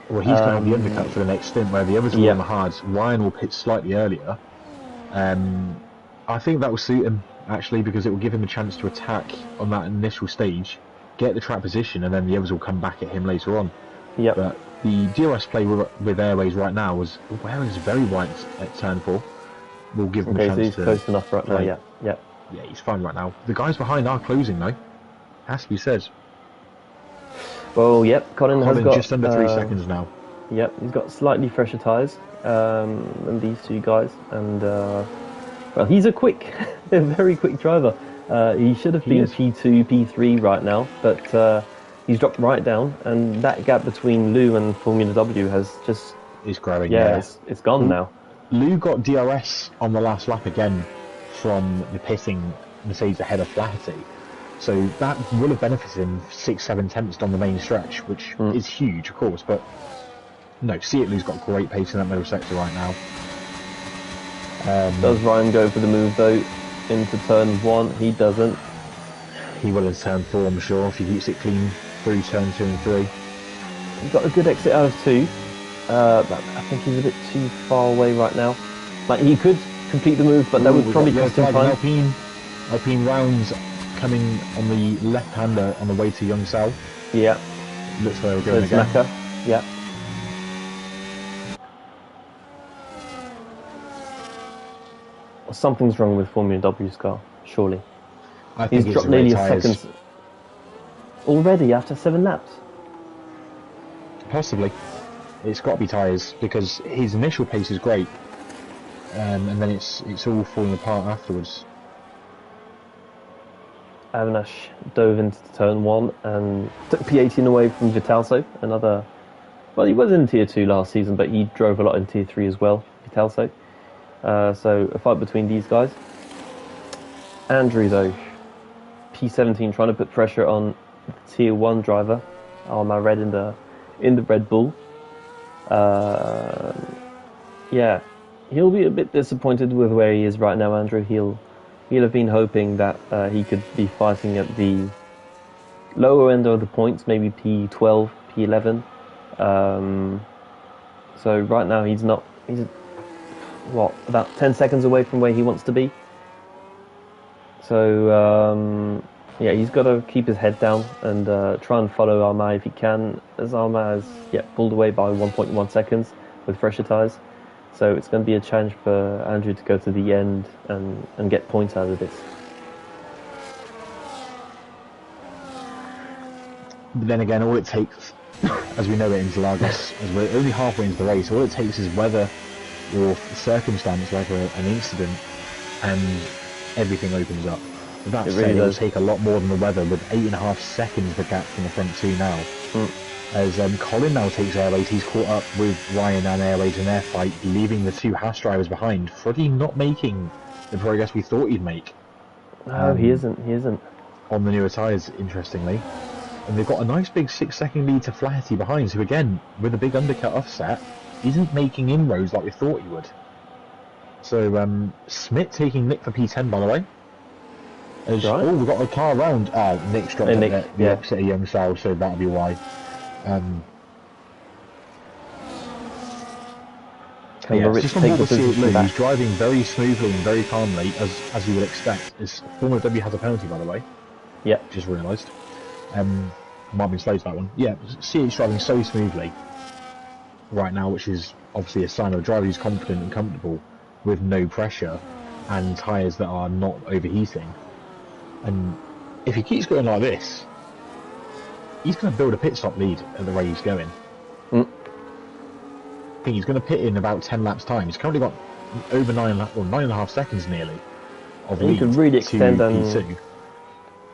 Well, he's going to have the undercut for the next stint, where the others will on the hards. Ryan will pit slightly earlier. I think that will suit him actually because it will give him a chance to attack on that initial stage, get the track position, and then the others will come back at him later on. Yep. But the DRS play with Airways right now was wearing very wide at turn 4. Will give him a chance so he's close enough right now. Yeah. Yeah, he's fine right now. The guys behind are closing though. Has to be said. Well, yep. Colin has got just under 3 seconds now. Yep, he's got slightly fresher tyres than these two guys, and well, he's a very quick driver. He should have been P2, P3 right now, but he's dropped right down, and that gap between Lou and Formula W has just... It's growing, it's gone now. Lou got DRS on the last lap again from the pitting Mercedes ahead of Flaherty. So that will have benefited him 6-7 tenths on the main stretch, which is huge, of course, but no, Lou's got great pace in that middle sector right now. Does Ryan go for the move though into turn 1? He doesn't. He will in turn 4, I'm sure, if he keeps it clean through turn 2 and 3. He's got a good exit out of 2, but I think he's a bit too far away right now. Like, he could complete the move, but that would probably cost him time. Alpine rounds coming on the left-hander on the way to Young South. Yeah. Looks like we're going again. Macca. Yeah. Something's wrong with Formula W's car, surely. I think he's dropped nearly a second already after 7 laps. Possibly. It's got to be tyres because his initial pace is great, and then it's all falling apart afterwards. Avinash dove into turn 1 and took P18 away from Vitalso. Well, he was in Tier 2 last season, but he drove a lot in Tier 3 as well, Vitalso. So a fight between these guys. Andrew though, P17 trying to put pressure on the Tier 1 driver, Alma Red in the Red Bull. Yeah, he'll be a bit disappointed with where he is right now, Andrew. He'll have been hoping that he could be fighting at the lower end of the points, maybe P12, P11. So right now he's about 10 seconds away from where he wants to be. So yeah, he's got to keep his head down and try and follow Arma if he can, as Arma has pulled away by 1.1 seconds with fresher tyres. So it's going to be a challenge for Andrew to go to the end and get points out of this. But then again, all it takes, as we know at Interlagos, as we're only halfway into the race, all it takes is weather or circumstance, like an incident, and everything opens up. That said, it will take a lot more than the weather, with 8.5 seconds the gap from the front two now. As Colin now takes Airways, he's caught up with Ryan and Airways in their fight, leaving the two Haas drivers behind. Freddie not making the progress we thought he'd make. No, he isn't. On the newer tyres, interestingly. And they've got a nice big 6-second lead to Flaherty behind, who again, with a big undercut offset, isn't making inroads like we thought he would. So, Smith taking Nick for P10, by the way. Right. Oh, we've got a car round. Nick's dropped the opposite of Young Sal, so that'll be why. Kind Yeah, of a just rich from take what the we see at position Lou, back. he's driving very smoothly and very calmly, as you would expect. As Formula W has a penalty, by the way, Yeah. just realised. I might have been slow to that one. Yeah, see he's driving so smoothly right now, which is obviously a sign of a driver who's confident and comfortable with no pressure and tyres that are not overheating. And if he keeps going like this, he's going to build a pit stop lead at the rate he's going. Mm. I think he's going to pit in about 10 laps time. He's currently got over 9.5 seconds nearly of And lead you could really to extend P2.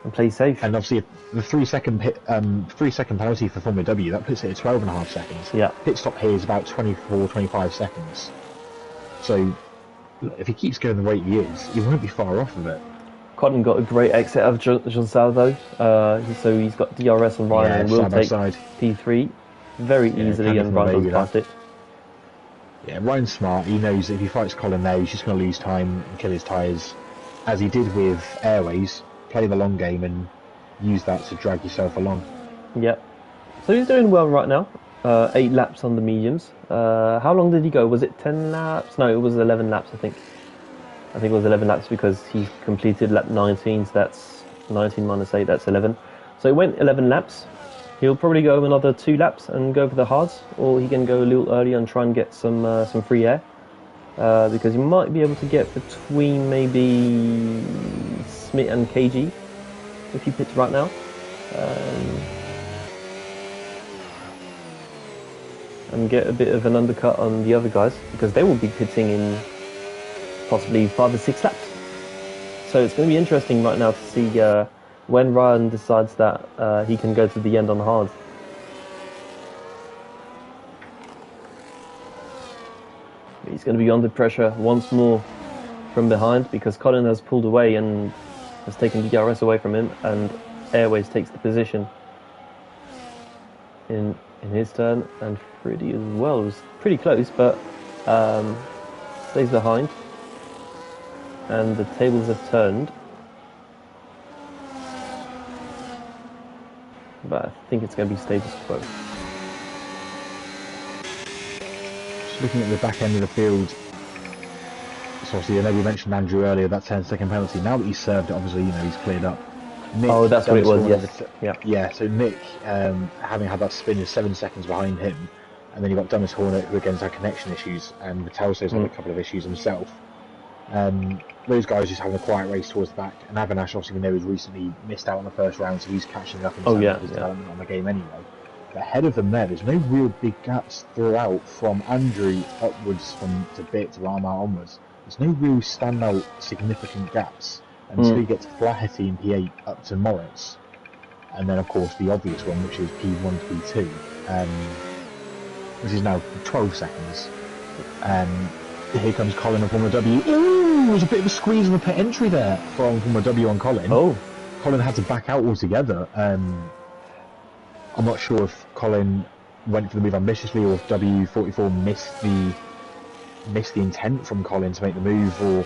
and play safe. And obviously the 3-second penalty for Formula W, that puts it at 12.5 seconds. Yeah. Pit stop here is about 24-25 seconds. So if he keeps going the rate he is, he won't be far off of it. Cotton got a great exit of Jean Salvo, so he's got DRS on Ryan and will take side. P3 very easily, and Ryan doesn't pass it. Yeah, Ryan's smart. He knows that if he fights Colin there, he's just going to lose time and kill his tyres, as he did with Airways. Play the long game and use that to drag yourself along. Yep. So he's doing well right now. 8 laps on the mediums. How long did he go? Was it 10 laps? No, it was 11 laps, I think. I think it was 11 laps because he completed lap 19, so that's 19 minus 8, that's 11. So it went 11 laps. He'll probably go another 2 laps and go for the hards, or he can go a little earlier and try and get some free air. Because he might be able to get between maybe Smith and KG if he pits right now. And get a bit of an undercut on the other guys, because they will be pitting in possibly 5 or 6 laps. So it's going to be interesting right now to see when Ryan decides that he can go to the end on hard. He's going to be under pressure once more from behind, because Colin has pulled away and has taken the DRS away from him, and Airways takes the position in his turn, and Freddie as well. It was pretty close, but stays behind. And the tables have turned. But I think it's going to be status quo. Just looking at the back end of the field, so obviously I know we mentioned Andrew earlier, that 10-second penalty. Now that he's served it, obviously, he's cleared up. Nick, oh, that's what it was, yes. Yeah, so Nick, having had that spin, is 7 seconds behind him. And then you've got Dennis Hornet, who again had connection issues, and Vitelso's had a couple of issues himself. Those guys just having a quiet race towards the back. And Avinash, obviously, we know, has recently missed out on the first round, so he's catching up in terms of his development on the game anyway. But ahead of them there's no real big gaps throughout, from Andrew upwards to Bit to Lamar onwards. There's no real standout significant gaps until you get to Flaherty in P8 up to Moritz. And then, of course, the obvious one, which is P1 to P2, which is now 12 seconds. Here comes Colin of Formula W. Ooh, there's a bit of a squeeze on the pit entry there from Formula W on Colin. Oh. Colin had to back out altogether. I'm not sure if Colin went for the move ambitiously, or if W44 missed the intent from Colin to make the move, or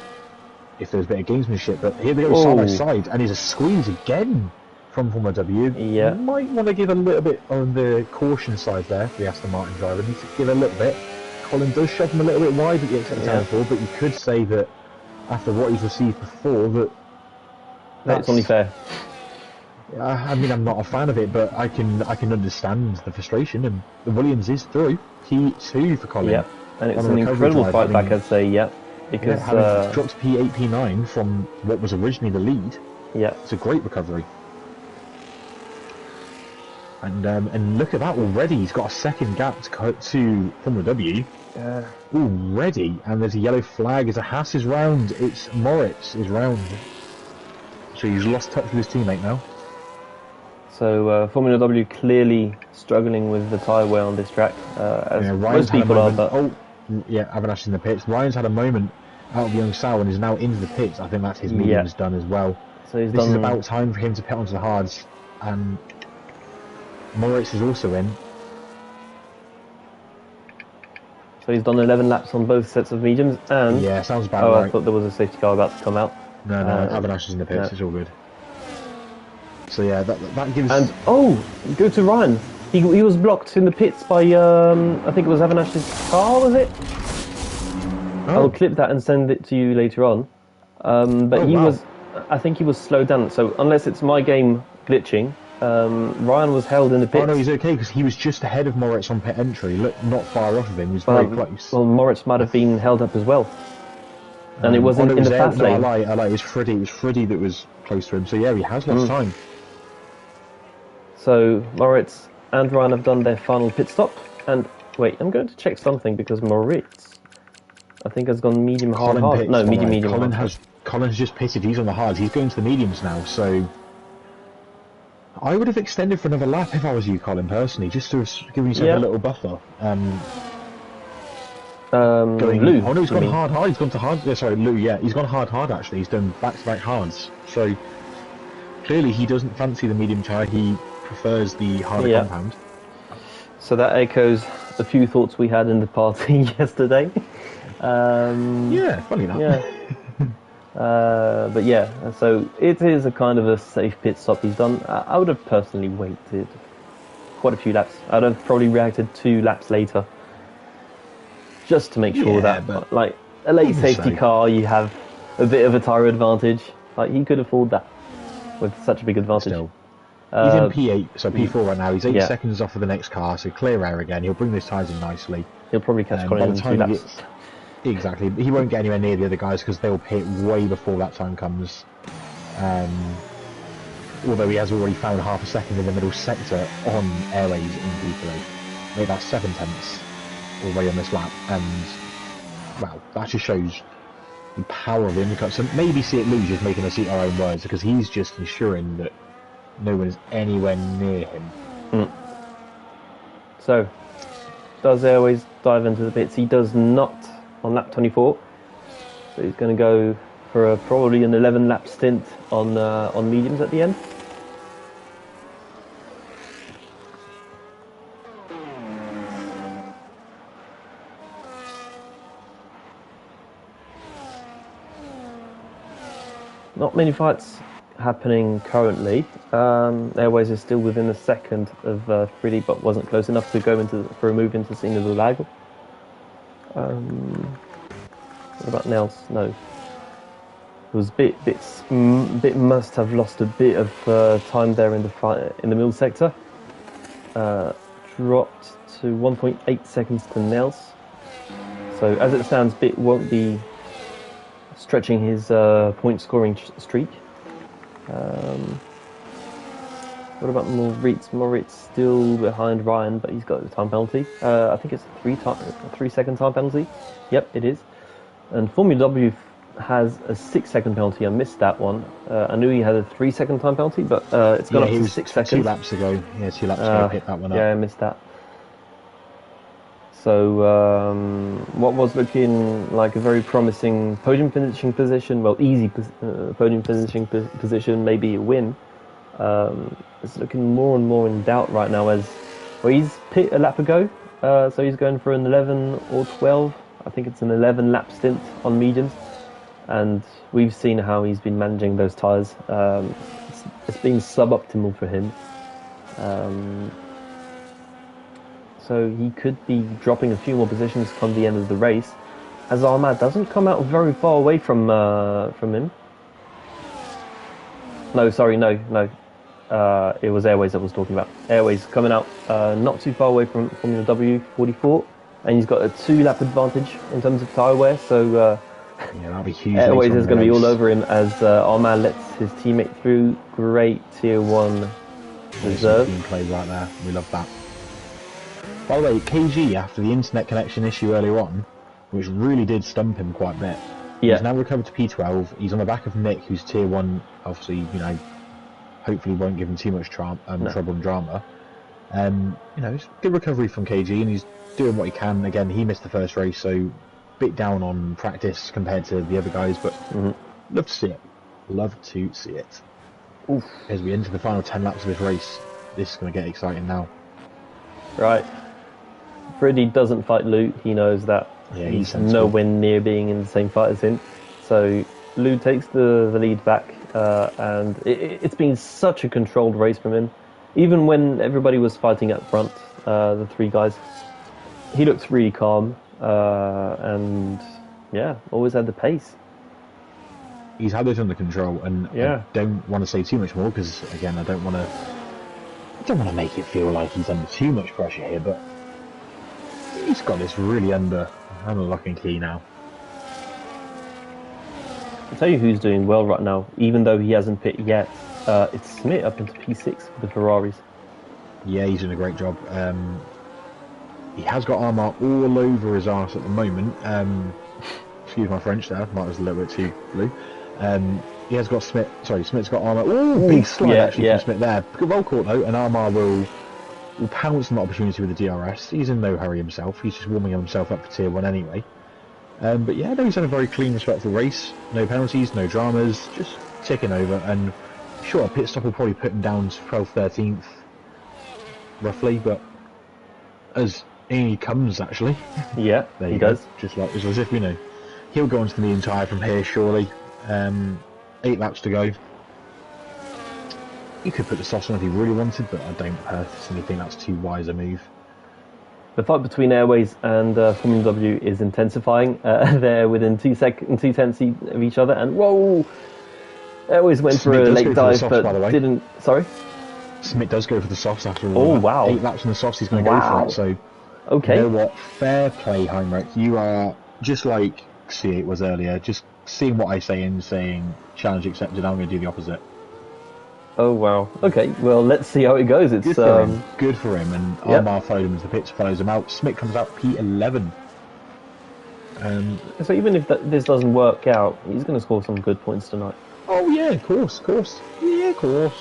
if there's a bit of gamesmanship. But here they go side by side, and there's a squeeze again from Formula W. Yeah. You might want to give a little bit on the caution side there for the Aston Martin driver. Needs to give a little bit. Colin does shove him a little bit wide at the exit of turn 4, but you could say that after what he's received before, that's only fair. I mean, I'm not a fan of it, but I can understand the frustration, and the Williams is through P2 for Colin. Yeah, and it's an incredible fight back, I'd say. Yeah, because having dropped P8, P9 from what was originally the lead. Yeah, it's a great recovery. And look at that already. He's got a second gap to Formula W. Already, and there's a yellow flag as a Haas is round. It's Moritz is round. So he's lost touch with his teammate now. So Formula W clearly struggling with the tyre wear on this track, as most people are. But Avinash in the pits. Ryan's had a moment out of Young Sao and is now into the pits. I think that's his mediums done as well. So this is about time for him to pit onto the hards, and Moritz is also in. So he's done 11 laps on both sets of mediums, and sounds about right. I thought there was a safety car about to come out. No, Avinash is in the pits. It's all good. So yeah, that gives. And go to Ryan. He was blocked in the pits by I think it was Avanash's car, was it? I'll clip that and send it to you later on. But I think he was slowed down. So unless it's my game glitching, Ryan was held in the pits. Oh no, he's okay because he was just ahead of Moritz on pit entry. Look, not far off of him. He was very close. Well, Moritz might have been held up as well. And it wasn't in the fast lane. No, I lie. It was Freddie. It was Freddie that was close to him. So yeah, he has lost time. So Moritz and Ryan have done their final pit stop. And wait, I'm going to check something because Moritz, I think, has gone medium hard. No, medium hard. Colin has just pitted. He's on the hards. He's going to the mediums now. So I would have extended for another lap if I was you, Colin, personally, just to give yourself a little buffer. Lou. Oh no, he's gone hard. He's gone to hard. Yeah, sorry, Lou. Yeah, he's gone hard. Actually, he's done back-to-back hards. So clearly, he doesn't fancy the medium tyre. He prefers the harder compound. So that echoes a few thoughts we had in the party yesterday. Yeah, funny enough. Yeah. But yeah, so it is a kind of a safe pit stop he's done. I would have personally waited quite a few laps. I'd have probably reacted 2 laps later. Just to make sure that, like, a late safety car, you have a bit of a tyre advantage. Like, he could afford that with such a big advantage. Still. He's in P8, so P4 right now. He's 8 seconds off of the next car, so clear air again. He'll bring those tyres in nicely. He'll probably catch Colin in 2 laps. Exactly. He won't get anywhere near the other guys because they'll pit way before that time comes. Although he has already found half a second in the middle sector on airways in P3. Made that 7 tenths already on this lap, and wow, that just shows the power of the undercut. So maybe See It Lose is making us eat our own words because he's just ensuring that no one is anywhere near him. So, does Airways dive into the pits? He does not on lap 24. So he's going to go for probably an 11 lap stint on mediums at the end. Not many fights happening currently. Airways is still within a second of Prix, but wasn't close enough to go for a move into Scene of the Lag. What about Nels? No. It was bit must have lost a bit of time there in the middle sector. Dropped to 1.8 seconds to Nels. So as it stands, Bit won't be stretching his point scoring streak. What about Moritz? Moritz still behind Ryan, but he's got a time penalty. I think it's a 3 second time penalty. Yep, it is. And Formula W has a 6 second penalty. I missed that one. I knew he had a 3 second time penalty, but it's gone up to 6 seconds. 2 laps ago. Yeah, 2 laps ago, hit that one up. Yeah, I missed that. So what was looking like a very promising podium finishing position, well, easy podium finishing position, maybe a win, it's looking more and more in doubt right now as, well, he's pit a lap ago, so he's going for an 11 or 12, I think it's an 11 lap stint on mediums, and we've seen how he's been managing those tyres. It's been suboptimal for him. So he could be dropping a few more positions come the end of the race, as Ahmad doesn't come out very far away from him. No, sorry, no. It was Airways that I was talking about. Airways coming out not too far away from Formula W 44, and he's got a 2 lap advantage in terms of tyre wear. So that'll be huge. Airways is going to be all over him as Ahmad lets his teammate through. Great tier 1 reserve. Team play right there. We love that. By the way, KG, after the internet connection issue earlier on, which really did stump him quite a bit, he's now recovered to P12. He's on the back of Nick, who's tier 1, obviously, hopefully won't give him too much trouble and drama. It's good recovery from KG, and he's doing what he can. Again, he missed the first race, so bit down on practice compared to the other guys, but love to see it. Love to see it. Oof. As we enter the final 10 laps of this race, this is going to get exciting now. Right. Freddie doesn't fight Lou. He knows that he's nowhere near being in the same fight as him. So Lou takes the lead back, and it's been such a controlled race from him. even when everybody was fighting up front, the three guys, he looked really calm, and yeah, always had the pace. He's had it under control, and Yeah. I don't want to say too much more because, again, I don't want to make it feel like he's under too much pressure here, but he's got this really under lock and key now. I'll tell you who's doing well right now, even though he hasn't pit yet. It's Smith up into P6 with the Ferraris. Yeah, he's doing a great job. He has got armour all over his arse at the moment. Excuse my French there, that was a little bit too blue. He has got Smith's got armour. Oh, big slide actually from Smith there. Good roll caught though, and Armour will pounce on the opportunity with the DRS. He's in no hurry himself, he's just warming himself up for tier 1 anyway. But yeah, no, he's had a very clean, respectful race. No penalties, no dramas, just ticking over. And sure, a pit stop will probably put him down to 12th, 13th, roughly, but as he comes, actually. Yeah, there he go. does. Just like, as if we know. He'll go onto the medium tyre from here, surely. 8 laps to go. He could put the softs on if he really wanted, but I don't personally think that's too wise a move. The fight between Airways and Formula W is intensifying. They're within 2 tenths of each other, and whoa! Airways went for a late dive, softs, but didn't. Sorry? Smith does go for the softs after all. Oh, wow. 8 laps on the softs, he's going to go for it, so... Okay. You know what? Fair play, Heinrich. You are, just like C8 was earlier, just seeing what I say and saying, challenge accepted, I'm going to do the opposite. Oh, wow. Okay, well, let's see how it goes. It's Good for him, and Armar followed him into the pits, follows him out. Smith comes out P11. So even if this doesn't work out, he's going to score some good points tonight. Oh, yeah, of course. Yeah, of course.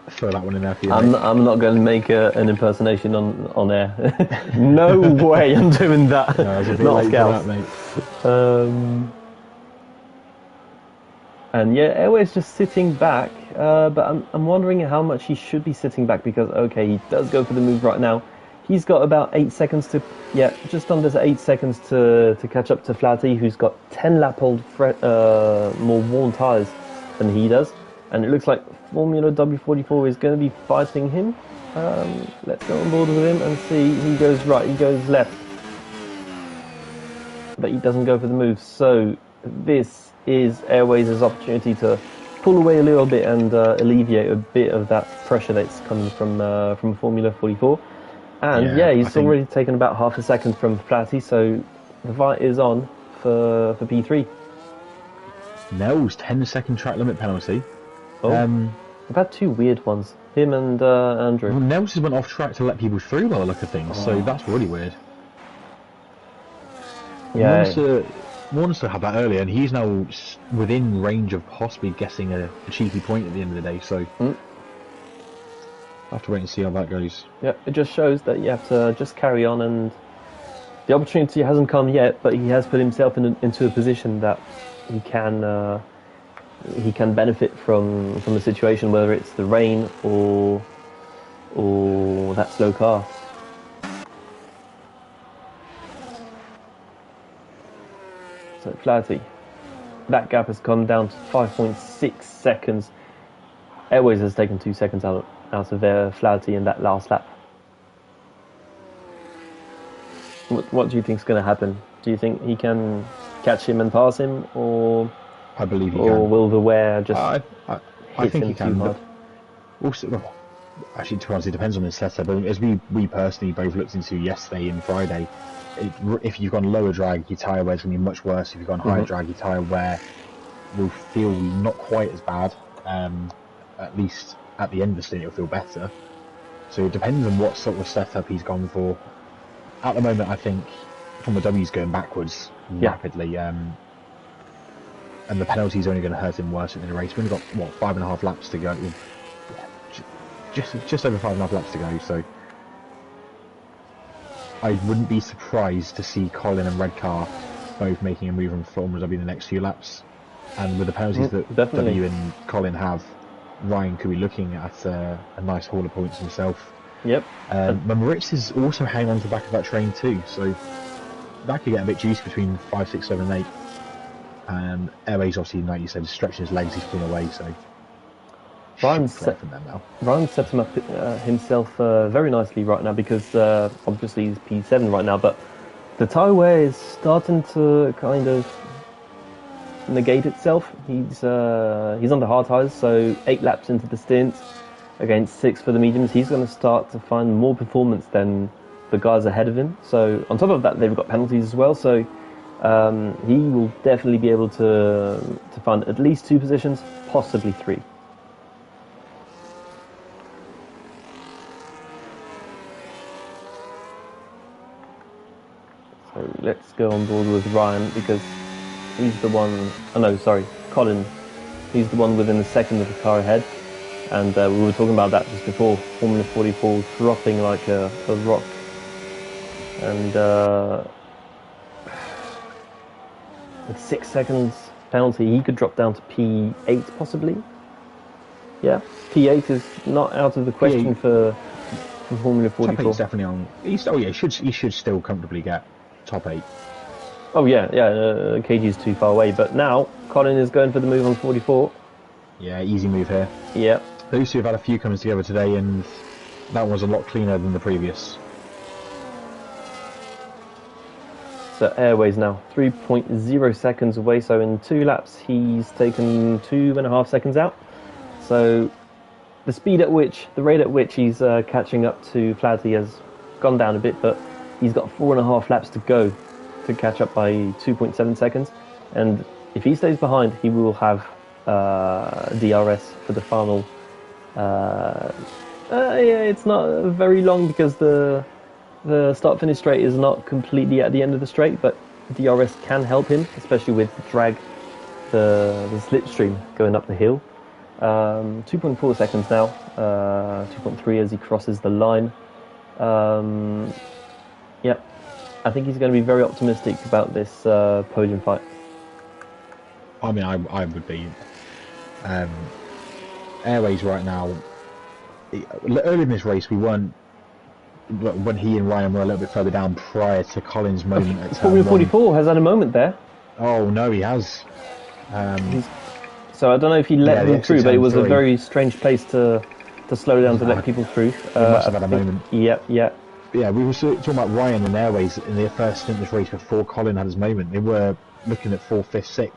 Throw that one in there for you. I'm not going to make an impersonation on air. No way I'm doing that. No, it's a bit not late Scouts. for that, mate. And yeah, Airway's just sitting back, but I'm wondering how much he should be sitting back, because okay, he does go for the move right now. He's got about 8 seconds to, just under 8 seconds to catch up to Flatty, who's got 10 lap old more worn tyres than he does. And it looks like Formula W44 is going to be fighting him. Let's go on board with him and see. He goes right, he goes left. But he doesn't go for the move. So this is Airways' opportunity to pull away a little bit and alleviate a bit of that pressure that's coming from Formula 44. And he's already taken about half a second from Flatty, so the fight is on for P3. Nels, 10-second track limit penalty. Oh, I've had 2 weird ones. Him and Andrew. Well, Nels went off track to let people through by the look of things, so that's really weird. Yeah. Warnster had that earlier, and he's now within range of possibly guessing a cheeky point at the end of the day, so I'll have to wait and see how that goes. Yeah, it just shows that you have to just carry on, and the opportunity hasn't come yet, but he has put himself into a position that he can benefit from the situation, whether it's the rain or that slow car. So Flatty, that gap has come down to 5.6 seconds. Airways has taken 2 seconds out of their Flatty in that last lap. What do you think is going to happen? Do you think he can catch him and pass him, or I believe he or can. will the wear just I hit think him he can. too hard? Also, well, actually, to be honest, it depends on his setup. But as we personally both looked into yesterday and Friday, if you've gone lower drag, your tyre wear is going to be much worse. If you've gone higher drag, your tyre wear will feel not quite as bad. At least at the end of the stint, it'll feel better. So it depends on what sort of setup he's gone for. At the moment, I think from the W's going backwards rapidly, and the penalty is only going to hurt him worse in the race. We've got 5.5 laps to go. Just over 5.5 laps to go. So I wouldn't be surprised to see Colin and Redcar both making a move on Formula W in the next few laps. And with the penalties that W and Colin have, Ryan could be looking at a nice haul of points himself. Yep. Moritz is also hanging on to the back of that train too, so that could get a bit juicy between 5, 6, 7 and 8. Airways obviously, like you said, stretching his legs, he's pulling away, so... Ryan clear set from them now. Ryan sets him up himself very nicely right now because obviously he's P7 right now, but the tyre wear is starting to kind of negate itself. He's on the hard tyres, so 8 laps into the stint against 6 for the mediums, he's going to start to find more performance than the guys ahead of him. So on top of that, they've got penalties as well. So he will definitely be able to find at least 2 positions, possibly 3. So let's go on board with Ryan because he's the one. Oh no, sorry, Colin. He's the one within a second of the car ahead. And we were talking about that just before. Formula 44 dropping like a rock. And with 6 seconds penalty, he could drop down to P8 possibly. Yeah, P8 is not out of the question for Formula 44. Top 8's definitely on. He should still comfortably get top 8. Oh yeah, KG is too far away. But now Colin is going for the move on 44. Yeah, easy move here. Yeah. Those two have had a few coming together today, and that was a lot cleaner than the previous. So Airways now 3.0 seconds away. So in 2 laps, he's taken 2.5 seconds out. So the rate at which he's catching up to Flaherty has gone down a bit, but he's got 4.5 laps to go to catch up by 2.7 seconds. And if he stays behind, he will have DRS for the final. It's not very long because the start-finish straight is not completely at the end of the straight, but DRS can help him, especially with the drag, the slipstream going up the hill. 2.4 seconds now, 2.3 as he crosses the line. Yeah, I think he's going to be very optimistic about this podium fight. I mean, I would be. Airways right now, early in this race, we weren't. When he and Ryan were a little bit further down prior to Colin's moment at Formula 44 has had a moment there. Oh no, he has. So I don't know if he let them through, but it was a very strange place to slow down to let people through. He must have had a moment. Yeah. Yeah, we were talking about Ryan and Airways in their first stint in this race before Colin had his moment. They were looking at 4th, 5th, 6th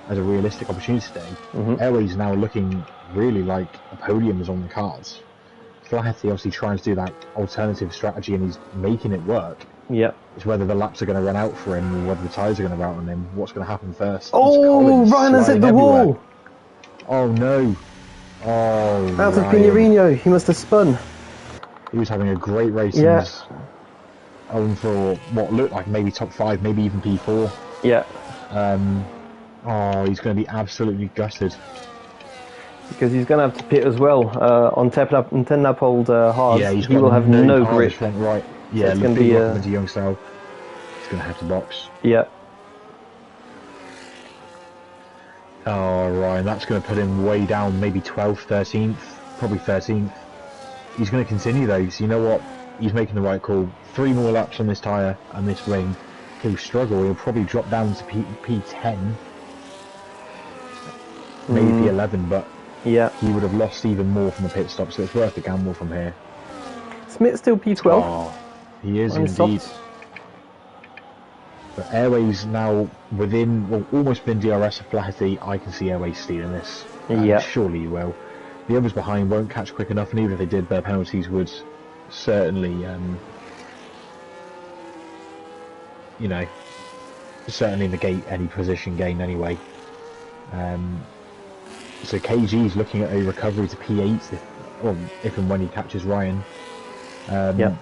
as a realistic opportunity today. Mm-hmm. Airways now looking really like a podium is on the cards. Flaherty obviously trying to do that alternative strategy and he's making it work. Yeah. It's whether the laps are going to run out for him or whether the tyres are going to run out on him. What's going to happen first? Oh, Ryan has hit the wall! Oh no. Oh, out of Pinarino, he must have spun. He was having a great race. Yeah. And for what looked like maybe top 5, maybe even P4. Yeah. Oh, he's going to be absolutely gutted. Because he's going to have to pit as well on 10 lap old hards. Yeah, he will have no grip. Front right. Yeah, so it's going to be into Youngstown. He's going to have to box. Yeah. Oh, Ryan, that's going to put him way down, maybe 12th, 13th, probably 13th. He's going to continue though, so you know what? He's making the right call. 3 more laps on this tyre and this ring. He'll struggle. He'll probably drop down to P10, maybe P11, but yeah, he would have lost even more from the pit stop, so it's worth the gamble from here. Smith's still P12. Oh, he is indeed. But Airways now almost within DRS of Flaherty. I can see Airways stealing this. Yeah. Surely you will. The others behind won't catch quick enough, and even if they did, their penalties would certainly, certainly negate any position gain anyway. So KG's looking at a recovery to P8 if and when he catches Ryan. Yeah.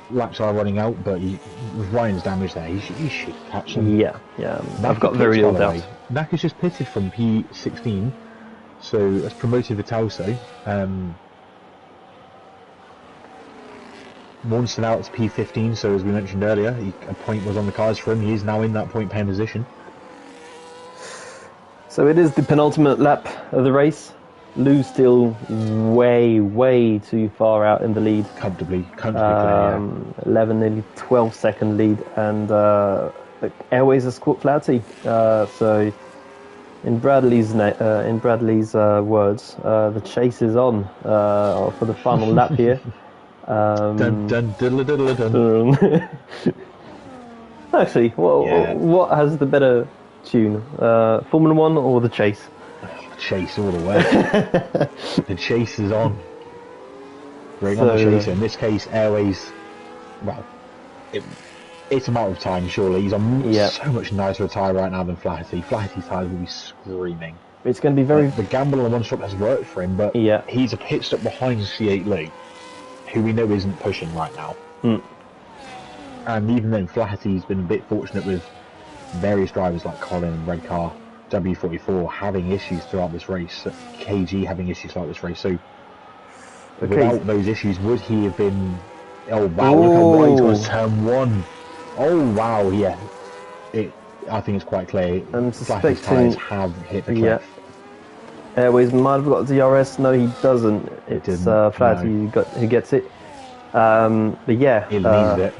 Laps are running out, but with Ryan's damage there, he should catch him. Yeah. I've got very little doubt. Nak is just pitted from P16, so that's promoted Vitalso. Mornson out to P15, so as we mentioned earlier, a point was on the cards for him. He is now in that point paying position. So it is the penultimate lap of the race. Lou's still way too far out in the lead. Comfortably clear, yeah. 11, nearly 12-second lead, and Airways has caught Flaherty. So in Bradley's words, the chase is on for the final lap here. Dun, dun, diddle, diddle, dun. Actually, what has the better tune, Formula One or the chase? Chase all the way. The chase is on. Bring on the chase. In this case, Airways. Well, it's a matter of time. Surely he's on so much nicer a tyre right now than Flaherty. Flaherty's tyres will be screaming. It's going to be very. The gamble on one stop has worked for him, but he's a pit stop behind C8 Lee, who we know isn't pushing right now. And even then, Flaherty's been a bit fortunate with various drivers like Colin and Redcar, W44 having issues throughout this race, KG having issues throughout this race. So without those issues, would he have been? Oh wow! Look how wide he's gone turn one. Oh wow! Yeah, I think it's quite clear. I'm Flaherty's tyres have hit the cliff. Airways might have got DRS. No, he doesn't. It's Flaherty who gets it. But yeah, he leaves it.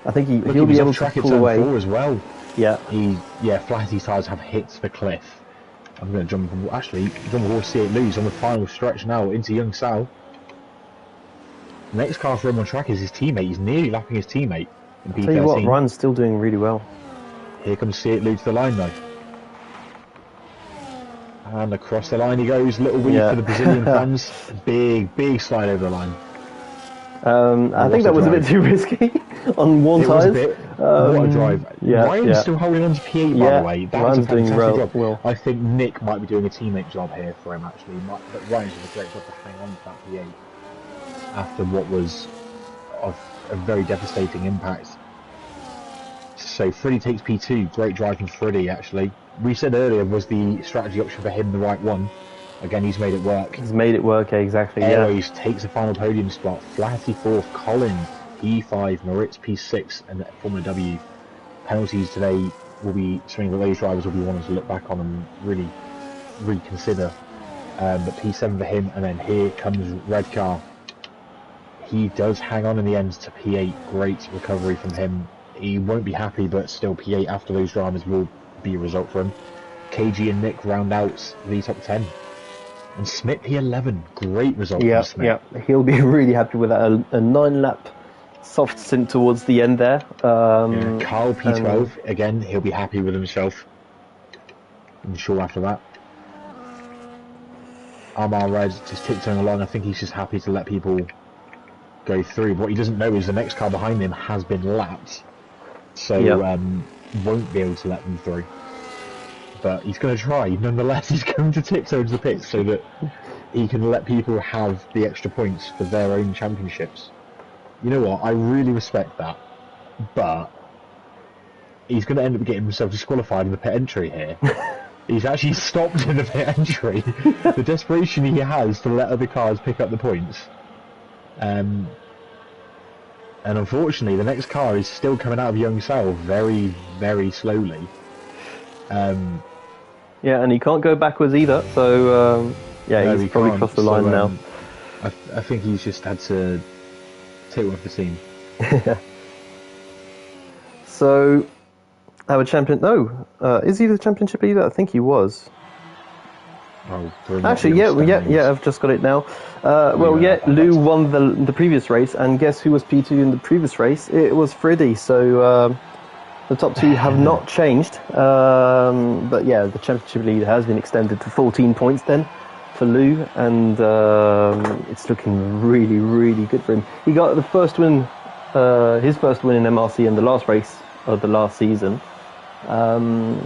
I think he'll be able to pull away as well. Yeah. Flaherty's tyres have hit the cliff. I'm going to jump towards C8 Lose on the final stretch now into Young Sal. The next car for him on track is his teammate. He's nearly lapping his teammate in P13. Tell you what, Ryan's still doing really well. Here comes C8 Lose to the line though. And across the line he goes. Little weave for the Brazilian fans. Big slide over the line. I think that was a bit too risky on one tyre. It was a bit. What a drive. Ryan's still holding on to P8 by the way. That's a fantastic job. I think Nick might be doing a teammate job here for him actually. But Ryan's doing a great job to hang on to that P8 after what was a very devastating impact. So Freddie takes P2. Great drive from Freddie actually. We said earlier, was the strategy option for him the right one? Again, he's made it work. He's made it work, exactly. Airways takes the final podium spot. Flaherty 4th, Colin P5, Moritz P6, and Formula W. Penalties today will be something that those drivers will be wanting to look back on and really reconsider. But P7 for him, and then here comes Redcar. He does hang on in the end to P8. Great recovery from him. He won't be happy, but still P8 after those dramas will be a result for him. KG and Nick round out the top 10. And Smith P11, great result from Smith. Yeah, he'll be really happy with that. A 9-lap soft stint towards the end there. Carl P12, again, he'll be happy with himself. I'm sure after that. Amar Red just tiptoeing along. I think he's just happy to let people go through. What he doesn't know is the next car behind him has been lapped. So won't be able to let them through. But he's going to try. Nonetheless, he's going to tiptoe into the pits so that he can let people have the extra points for their own championships. You know what? I really respect that. But he's going to end up getting himself disqualified in the pit entry here. He's actually stopped in the pit entry. The desperation he has to let other cars pick up the points. And unfortunately, the next car is still coming out of Young Sal very, very slowly. Yeah, and he can't go backwards either, so he's probably crossed the line now. I think he's just had to take one for the team. So, our champion... No, is he the championship leader? I think he was. Actually, I've just got it now. Lou won the previous race, and guess who was P2 in the previous race? It was Freddie, so... the top two have not changed, but yeah, the championship lead has been extended to 14 points then for Lou, and it's looking really, really good for him. He got the first win, his first win in MRC in the last race of the last season, and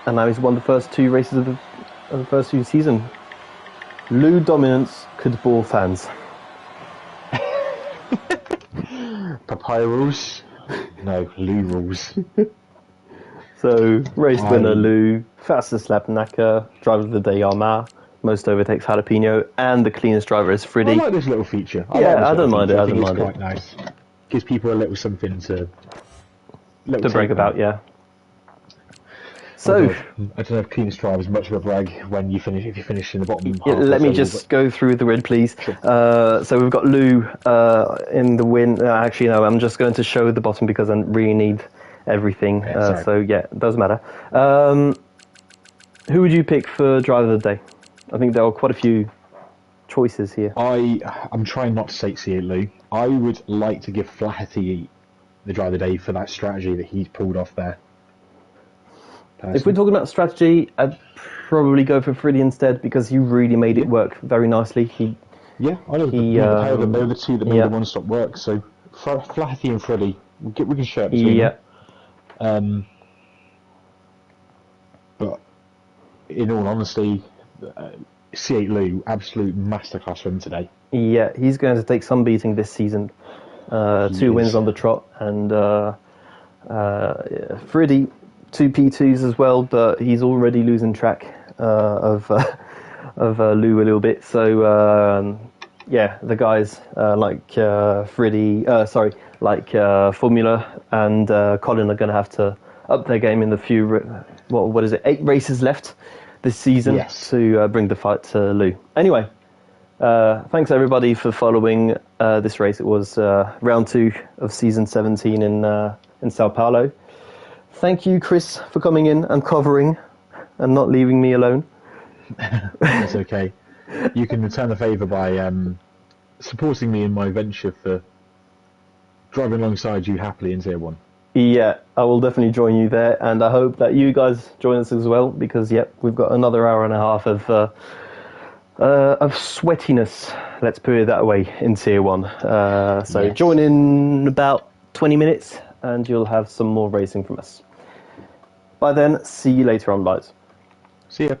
now he's won the first two races of the first two season. Lou dominance could bore fans. Papaya rules. No, Lou rules. So, race winner Lou, fastest lap Naka, driver of the day Armar, most overtakes Jalapeno, and the cleanest driver is Freddie. I like this little feature. I don't mind it. I think it's quite nice. Gives people a little something to brag about, yeah. So, I don't know if cleanest driver is much of a brag when you finish if you finish in the bottom. Let me just go through the grid, please. Sure. So we've got Lou in the win. Actually, no, I'm just going to show the bottom because I really need everything. So yeah, it doesn't matter. Who would you pick for driver of the day? I think there are quite a few choices here. I'm trying not to say C8 Lou. I would like to give Flaherty the driver of the day for that strategy that he's pulled off there. Personally. If we're talking about strategy, I'd probably go for Freddie instead because he really made it work very nicely. Yeah, I know. The pair of them, they were the two that made the one-stop work. So Flaherty and Freddie, we can share it between them. But in all honesty, C8 Lou, absolute masterclass win today. Yeah, he's going to take some beating this season. 2 wins on the trot, and Freddie, 2 P2s as well, but he's already losing track of Lou a little bit. So the guys like Freddie, Formula and Colin are going to have to up their game in the few, what is it, 8 races left this season to bring the fight to Lou. Anyway, thanks everybody for following this race. It was round 2 of season 17 in Sao Paulo. Thank you, Chris, for coming in and covering and not leaving me alone. That's okay. You can return the favour by supporting me in my venture for driving alongside you happily in Tier 1. Yeah, I will definitely join you there, and I hope that you guys join us as well, because, we've got another hour and a half of sweatiness, let's put it that way, in Tier 1. Join in about 20 minutes, and you'll have some more racing from us. By then, see you later on, guys. See ya.